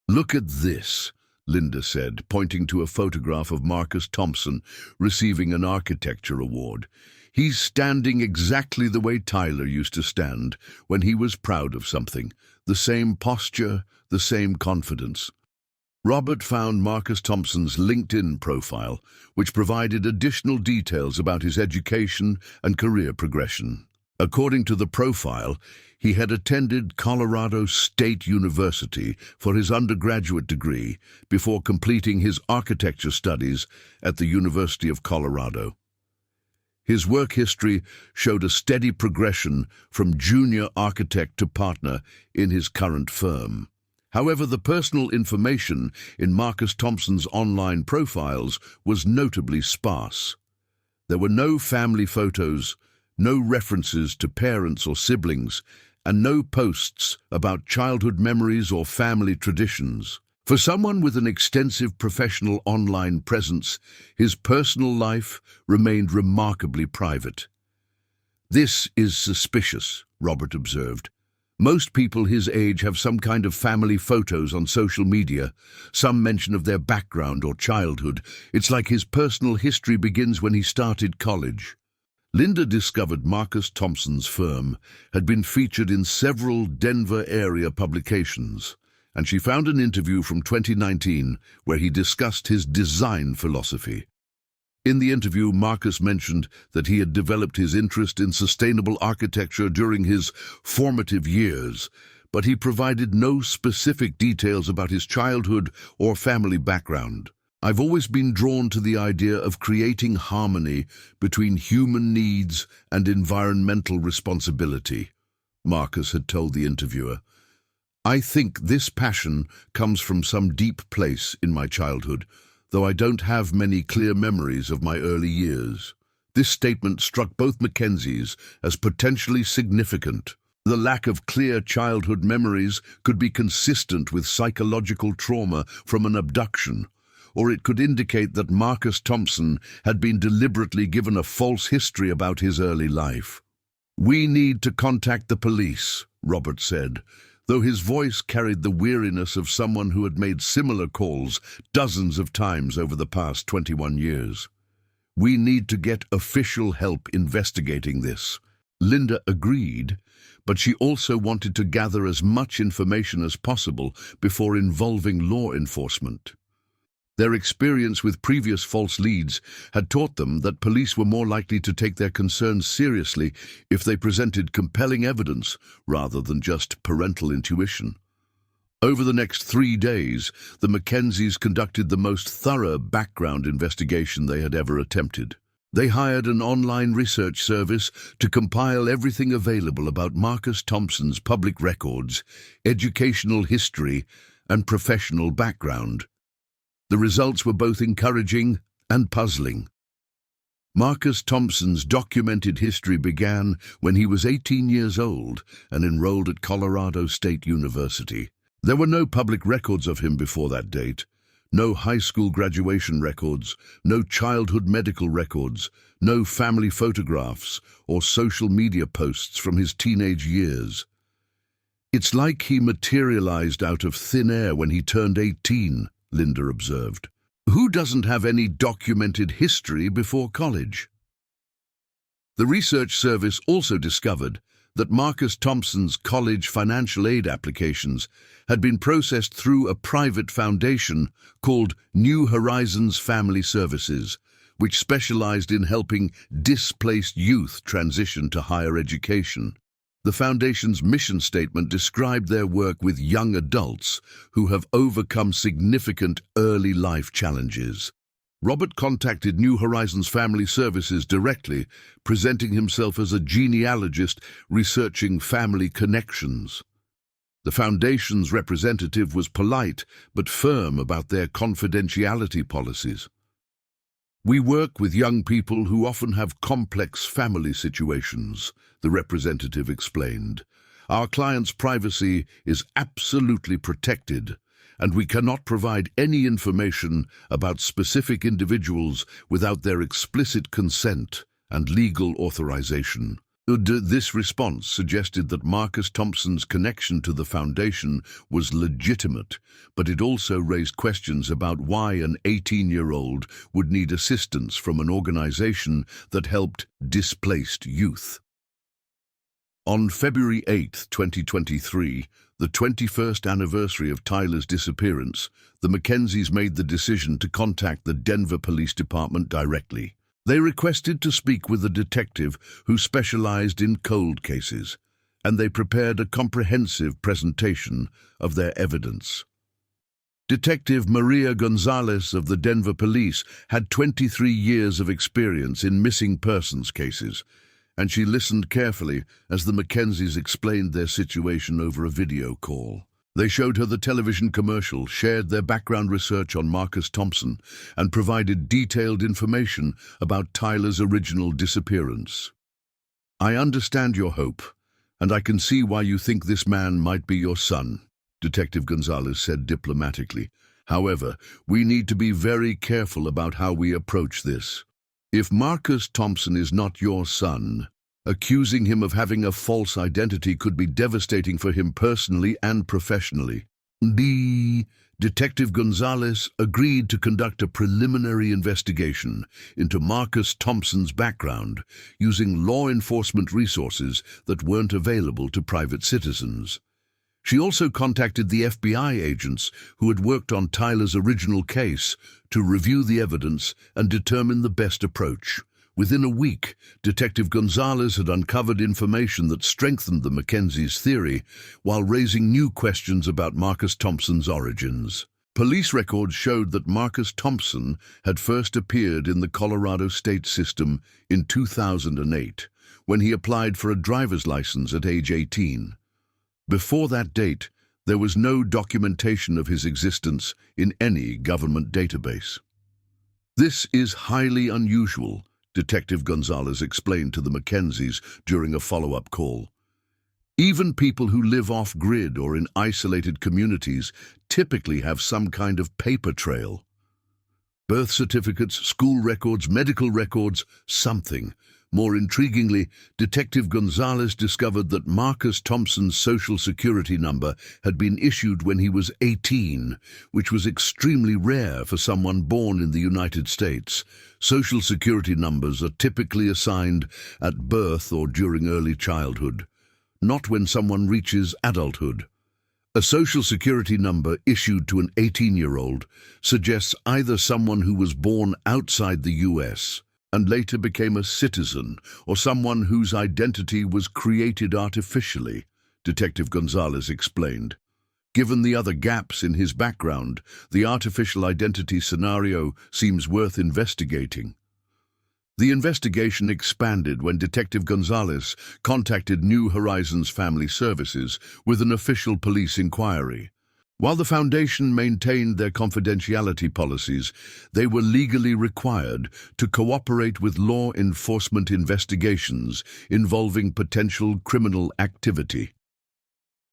"Look at this," Linda said, pointing to a photograph of Marcus Thompson receiving an architecture award. "He's standing exactly the way Tyler used to stand when he was proud of something. The same posture, the same confidence." Robert found Marcus Thompson's LinkedIn profile, which provided additional details about his education and career progression. According to the profile, he had attended Colorado State University for his undergraduate degree before completing his architecture studies at the University of Colorado. His work history showed a steady progression from junior architect to partner in his current firm. However, the personal information in Marcus Thompson's online profiles was notably sparse. There were no family photos, no references to parents or siblings, and no posts about childhood memories or family traditions. For someone with an extensive professional online presence, his personal life remained remarkably private. "This is suspicious," Robert observed. "Most people his age have some kind of family photos on social media, some mention of their background or childhood. It's like his personal history begins when he started college." Linda discovered Marcus Thompson's firm had been featured in several Denver area publications, and she found an interview from 2019 where he discussed his design philosophy. In the interview, Marcus mentioned that he had developed his interest in sustainable architecture during his formative years, but he provided no specific details about his childhood or family background. "I've always been drawn to the idea of creating harmony between human needs and environmental responsibility," Marcus had told the interviewer. "I think this passion comes from some deep place in my childhood, though I don't have many clear memories of my early years." This statement struck both Mackenzies as potentially significant. The lack of clear childhood memories could be consistent with psychological trauma from an abduction, or it could indicate that Marcus Thompson had been deliberately given a false history about his early life. "We need to contact the police," Robert said, though his voice carried the weariness of someone who had made similar calls dozens of times over the past 21 years. "We need to get official help investigating this." Linda agreed, but she also wanted to gather as much information as possible before involving law enforcement. Their experience with previous false leads had taught them that police were more likely to take their concerns seriously if they presented compelling evidence rather than just parental intuition. Over the next 3 days, the Mackenzies conducted the most thorough background investigation they had ever attempted. They hired an online research service to compile everything available about Marcus Thompson's public records, educational history, and professional background. The results were both encouraging and puzzling. Marcus Thompson's documented history began when he was 18 years old and enrolled at Colorado State University. There were no public records of him before that date. No high school graduation records, no childhood medical records, no family photographs or social media posts from his teenage years. "It's like he materialized out of thin air when he turned 18, Linda observed. Who doesn't have any documented history before college? The research service also discovered that Marcus Thompson's college financial aid applications had been processed through a private foundation called New Horizons Family Services, which specialized in helping displaced youth transition to higher education. The foundation's mission statement described their work with young adults who have overcome significant early life challenges. Robert contacted New Horizons Family Services directly, presenting himself as a genealogist researching family connections. The Foundation's representative was polite but firm about their confidentiality policies. "We work with young people who often have complex family situations," the representative explained. "Our clients' privacy is absolutely protected, and we cannot provide any information about specific individuals without their explicit consent and legal authorization." This response suggested that Marcus Thompson's connection to the foundation was legitimate, but it also raised questions about why an 18-year-old would need assistance from an organization that helped displaced youth. On February 8, 2023, the 21st anniversary of Tyler's disappearance, the Mackenzies made the decision to contact the Denver Police Department directly. They requested to speak with a detective who specialized in cold cases, and they prepared a comprehensive presentation of their evidence. Detective Maria Gonzalez of the Denver Police had 23 years of experience in missing persons cases, and she listened carefully as the Mackenzies explained their situation over a video call. They showed her the television commercial, shared their background research on Marcus Thompson, and provided detailed information about Tyler's original disappearance. "I understand your hope, and I can see why you think this man might be your son," Detective Gonzalez said diplomatically. "However, we need to be very careful about how we approach this. If Marcus Thompson is not your son, accusing him of having a false identity could be devastating for him personally and professionally." Detective Gonzalez agreed to conduct a preliminary investigation into Marcus Thompson's background using law enforcement resources that weren't available to private citizens. She also contacted the FBI agents who had worked on Tyler's original case to review the evidence and determine the best approach. Within a week, Detective Gonzalez had uncovered information that strengthened the Mackenzies' theory while raising new questions about Marcus Thompson's origins. Police records showed that Marcus Thompson had first appeared in the Colorado state system in 2008, when he applied for a driver's license at age 18. Before that date, there was no documentation of his existence in any government database. "This is highly unusual," Detective Gonzalez explained to the Mackenzies during a follow-up call. "Even people who live off-grid or in isolated communities typically have some kind of paper trail. Birth certificates, school records, medical records, something. More intriguingly, Detective Gonzalez discovered that Marcus Thompson's Social Security number had been issued when he was 18, which was extremely rare for someone born in the United States. Social Security numbers are typically assigned at birth or during early childhood, not when someone reaches adulthood. A social security number issued to an 18-year-old suggests either someone who was born outside the US and later became a citizen, or someone whose identity was created artificially, Detective Gonzalez explained. Given the other gaps in his background, the artificial identity scenario seems worth investigating. The investigation expanded when Detective Gonzalez contacted New Horizons Family Services with an official police inquiry. While the Foundation maintained their confidentiality policies, they were legally required to cooperate with law enforcement investigations involving potential criminal activity.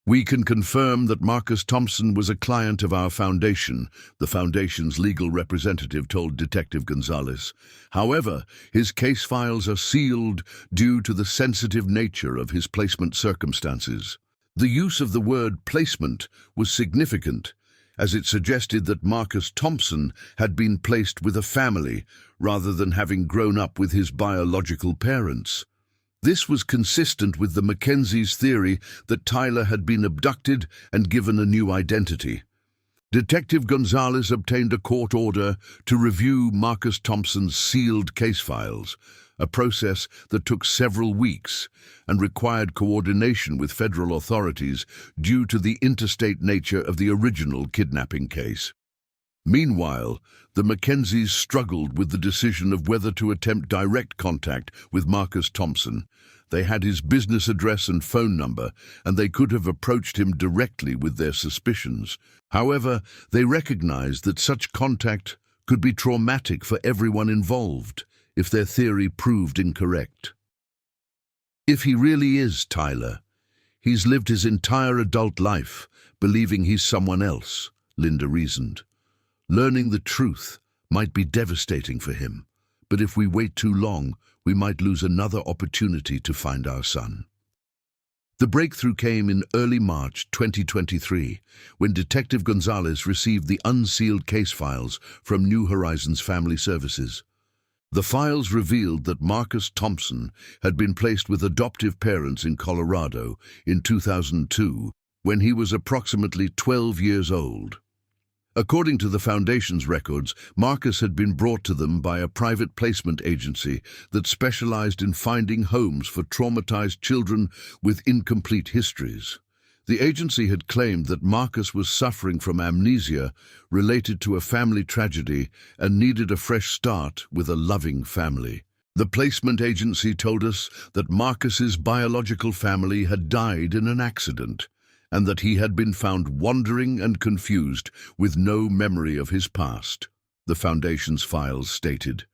"We can confirm that Marcus Thompson was a client of our foundation," the foundation's legal representative told Detective Gonzalez. "However, his case files are sealed due to the sensitive nature of his placement circumstances." The use of the word placement was significant, as it suggested that Marcus Thompson had been placed with a family rather than having grown up with his biological parents. This was consistent with the Mackenzies' theory that Tyler had been abducted and given a new identity. Detective Gonzalez obtained a court order to review Marcus Thompson's sealed case files, a process that took several weeks and required coordination with federal authorities due to the interstate nature of the original kidnapping case. Meanwhile, the Mackenzies struggled with the decision of whether to attempt direct contact with Marcus Thompson. They had his business address and phone number, and they could have approached him directly with their suspicions. However, they recognized that such contact could be traumatic for everyone involved if their theory proved incorrect. If he really is Tyler, he's lived his entire adult life believing he's someone else, Linda reasoned. Learning the truth might be devastating for him, but if we wait too long, we might lose another opportunity to find our son. The breakthrough came in early March 2023, when Detective Gonzalez received the unsealed case files from New Horizons Family Services. The files revealed that Marcus Thompson had been placed with adoptive parents in Colorado in 2002, when he was approximately 12 years old. According to the Foundation's records, Marcus had been brought to them by a private placement agency that specialized in finding homes for traumatized children with incomplete histories. The agency had claimed that Marcus was suffering from amnesia related to a family tragedy and needed a fresh start with a loving family. The placement agency told us that Marcus's biological family had died in an accident, and that he had been found wandering and confused with no memory of his past, the Foundation's files stated.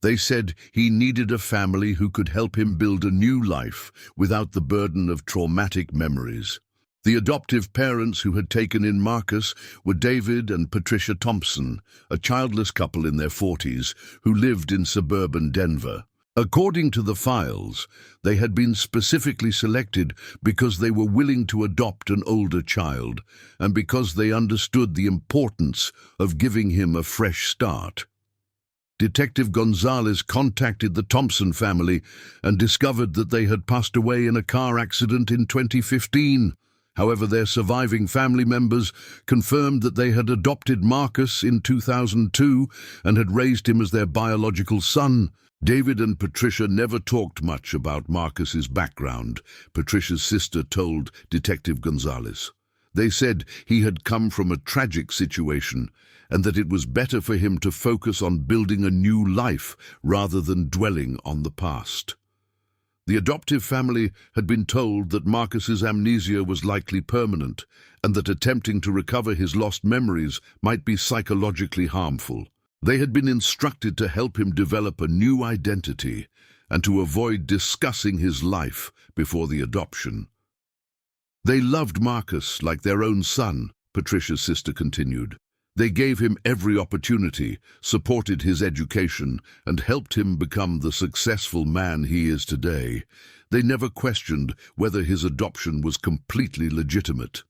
They said he needed a family who could help him build a new life without the burden of traumatic memories. The adoptive parents who had taken in Marcus were David and Patricia Thompson, a childless couple in their 40s who lived in suburban Denver. According to the files, they had been specifically selected because they were willing to adopt an older child and because they understood the importance of giving him a fresh start. Detective Gonzalez contacted the Thompson family and discovered that they had passed away in a car accident in 2015. However, their surviving family members confirmed that they had adopted Marcus in 2002 and had raised him as their biological son. David and Patricia never talked much about Marcus's background, Patricia's sister told Detective Gonzalez. They said he had come from a tragic situation and that it was better for him to focus on building a new life rather than dwelling on the past. The adoptive family had been told that Marcus's amnesia was likely permanent and that attempting to recover his lost memories might be psychologically harmful. They had been instructed to help him develop a new identity and to avoid discussing his life before the adoption. They loved Marcus like their own son, Patricia's sister continued. They gave him every opportunity, supported his education, and helped him become the successful man he is today. They never questioned whether his adoption was completely legitimate.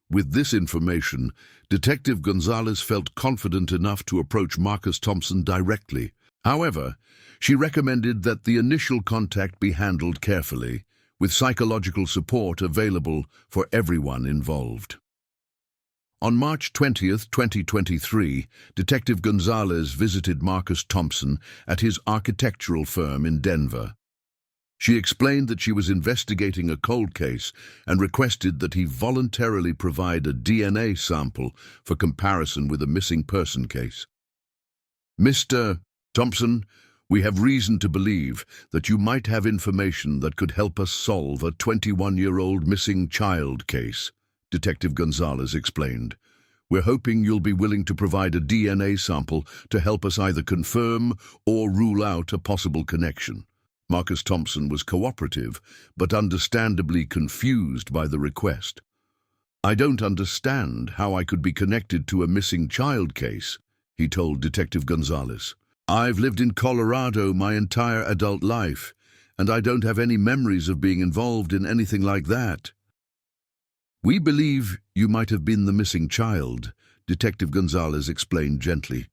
With this information, Detective Gonzalez felt confident enough to approach Marcus Thompson directly. However, she recommended that the initial contact be handled carefully, with psychological support available for everyone involved. On March 20th, 2023, Detective Gonzalez visited Marcus Thompson at his architectural firm in Denver. She explained that she was investigating a cold case and requested that he voluntarily provide a DNA sample for comparison with a missing person case. "Mr. Thompson, we have reason to believe that you might have information that could help us solve a 21-year-old missing child case," Detective Gonzalez explained. "We're hoping you'll be willing to provide a DNA sample to help us either confirm or rule out a possible connection." Marcus Thompson was cooperative, but understandably confused by the request. "I don't understand how I could be connected to a missing child case," he told Detective Gonzalez. "I've lived in Colorado my entire adult life, and I don't have any memories of being involved in anything like that." "We believe you might have been the missing child," Detective Gonzalez explained gently.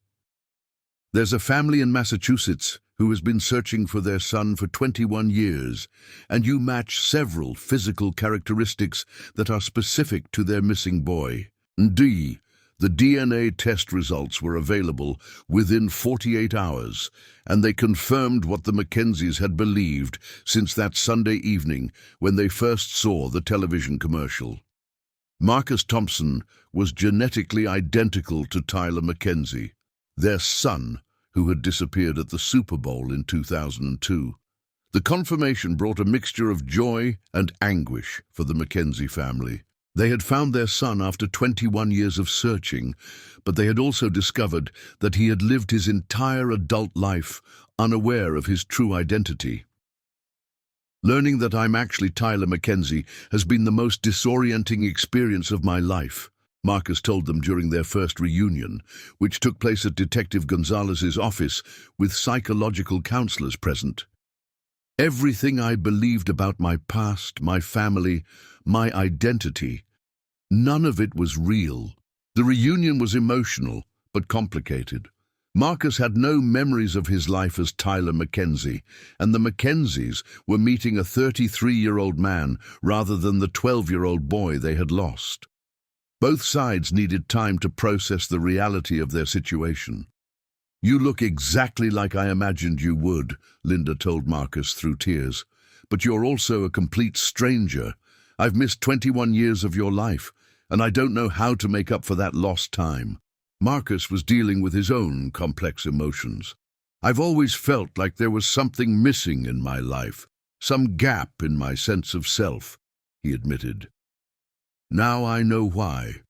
"There's a family in Massachusetts who has been searching for their son for 21 years, and you match several physical characteristics that are specific to their missing boy. The DNA test results were available within 48 hours, and they confirmed what the Mackenzies had believed since that Sunday evening when they first saw the television commercial. Marcus Thompson was genetically identical to Tyler Mackenzie, their son, who had disappeared at the Super Bowl in 2002. The confirmation brought a mixture of joy and anguish for the Mackenzie family. They had found their son after 21 years of searching, but they had also discovered that he had lived his entire adult life unaware of his true identity. "Learning that I'm actually Tyler Mackenzie has been the most disorienting experience of my life," Marcus told them during their first reunion, which took place at Detective Gonzalez's office with psychological counselors present. "Everything I believed about my past, my family, my identity, none of it was real." The reunion was emotional, but complicated. Marcus had no memories of his life as Tyler Mackenzie, and the Mackenzies were meeting a 33-year-old man rather than the 12-year-old boy they had lost. Both sides needed time to process the reality of their situation. "You look exactly like I imagined you would," Linda told Marcus through tears. "But you're also a complete stranger. I've missed 21 years of your life, and I don't know how to make up for that lost time." Marcus was dealing with his own complex emotions. "I've always felt like there was something missing in my life, some gap in my sense of self," he admitted. "Now I know why.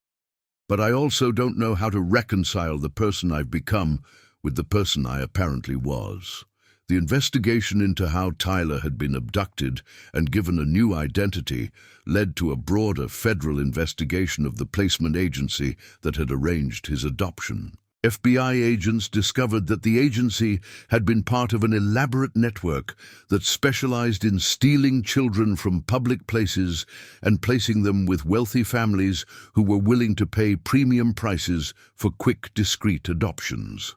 But I also don't know how to reconcile the person I've become with the person I apparently was." The investigation into how Tyler had been abducted and given a new identity led to a broader federal investigation of the placement agency that had arranged his adoption. FBI agents discovered that the agency had been part of an elaborate network that specialized in stealing children from public places and placing them with wealthy families who were willing to pay premium prices for quick, discreet adoptions.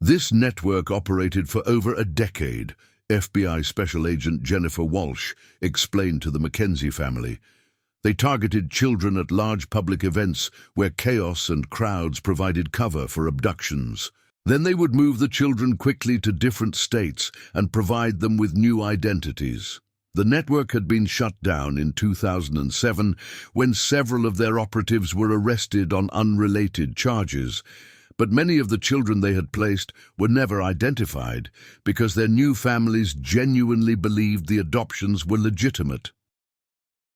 This network operated for over a decade, FBI Special Agent Jennifer Walsh explained to the Mackenzie family. They targeted children at large public events where chaos and crowds provided cover for abductions. Then they would move the children quickly to different states and provide them with new identities. The network had been shut down in 2007 when several of their operatives were arrested on unrelated charges. But many of the children they had placed were never identified because their new families genuinely believed the adoptions were legitimate.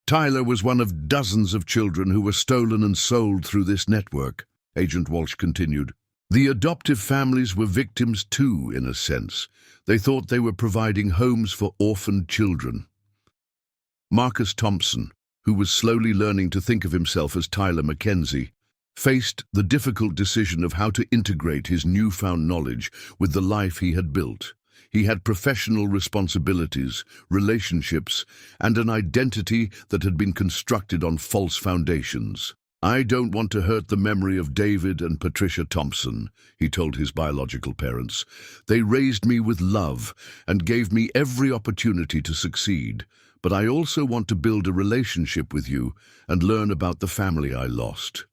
Tyler was one of dozens of children who were stolen and sold through this network, Agent Walsh continued. The adoptive families were victims too, in a sense. They thought they were providing homes for orphaned children. Marcus Thompson, who was slowly learning to think of himself as Tyler Mackenzie, faced the difficult decision of how to integrate his newfound knowledge with the life he had built. He had professional responsibilities, relationships, and an identity that had been constructed on false foundations. "I don't want to hurt the memory of David and Patricia Thompson," he told his biological parents. "They raised me with love and gave me every opportunity to succeed. But I also want to build a relationship with you and learn about the family I lost."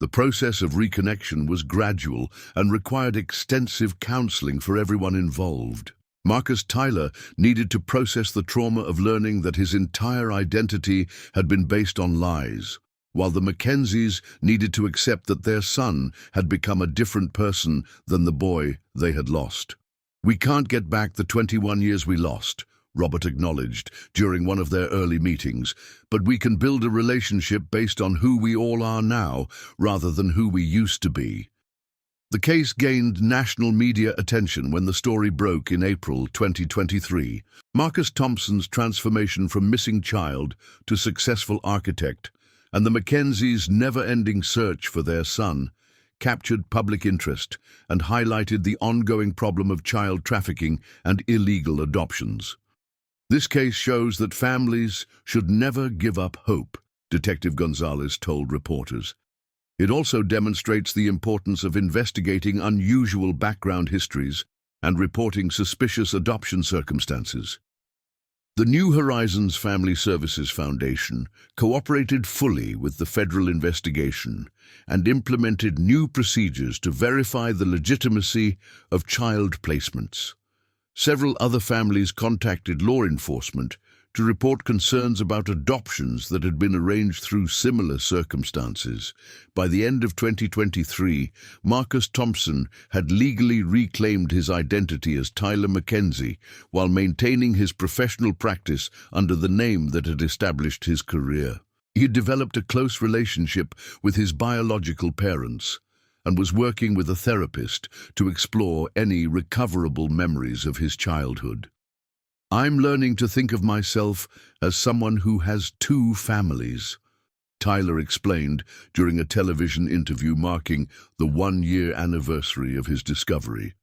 The process of reconnection was gradual and required extensive counseling for everyone involved. Marcus Tyler needed to process the trauma of learning that his entire identity had been based on lies, while the Mackenzies needed to accept that their son had become a different person than the boy they had lost. "We can't get back the 21 years we lost," Robert acknowledged during one of their early meetings, "but we can build a relationship based on who we all are now rather than who we used to be." The case gained national media attention when the story broke in April 2023. Marcus Thompson's transformation from missing child to successful architect and the Mackenzies' never-ending search for their son captured public interest and highlighted the ongoing problem of child trafficking and illegal adoptions. "This case shows that families should never give up hope," Detective Gonzalez told reporters. "It also demonstrates the importance of investigating unusual background histories and reporting suspicious adoption circumstances." The New Horizons Family Services Foundation cooperated fully with the federal investigation and implemented new procedures to verify the legitimacy of child placements. Several other families contacted law enforcement to report concerns about adoptions that had been arranged through similar circumstances. By the end of 2023, Marcus Thompson had legally reclaimed his identity as Tyler Mackenzie while maintaining his professional practice under the name that had established his career. He had developed a close relationship with his biological parents and was working with a therapist to explore any recoverable memories of his childhood. "I'm learning to think of myself as someone who has two families," Tyler explained during a television interview marking the one-year anniversary of his discovery.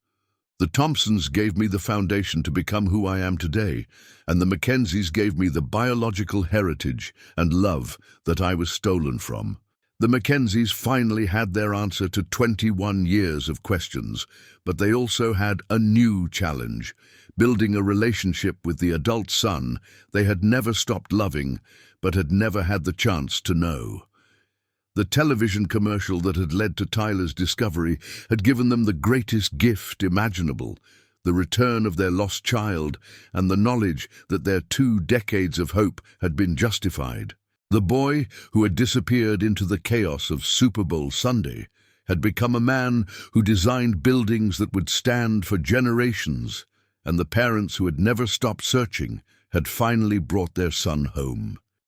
"The Thompsons gave me the foundation to become who I am today, and the Mackenzies gave me the biological heritage and love that I was stolen from." The Mackenzies finally had their answer to 21 years of questions, but they also had a new challenge: building a relationship with the adult son they had never stopped loving, but had never had the chance to know. The television commercial that had led to Tyler's discovery had given them the greatest gift imaginable: the return of their lost child and the knowledge that their 2 decades of hope had been justified. The boy who had disappeared into the chaos of Super Bowl Sunday had become a man who designed buildings that would stand for generations, and the parents who had never stopped searching had finally brought their son home.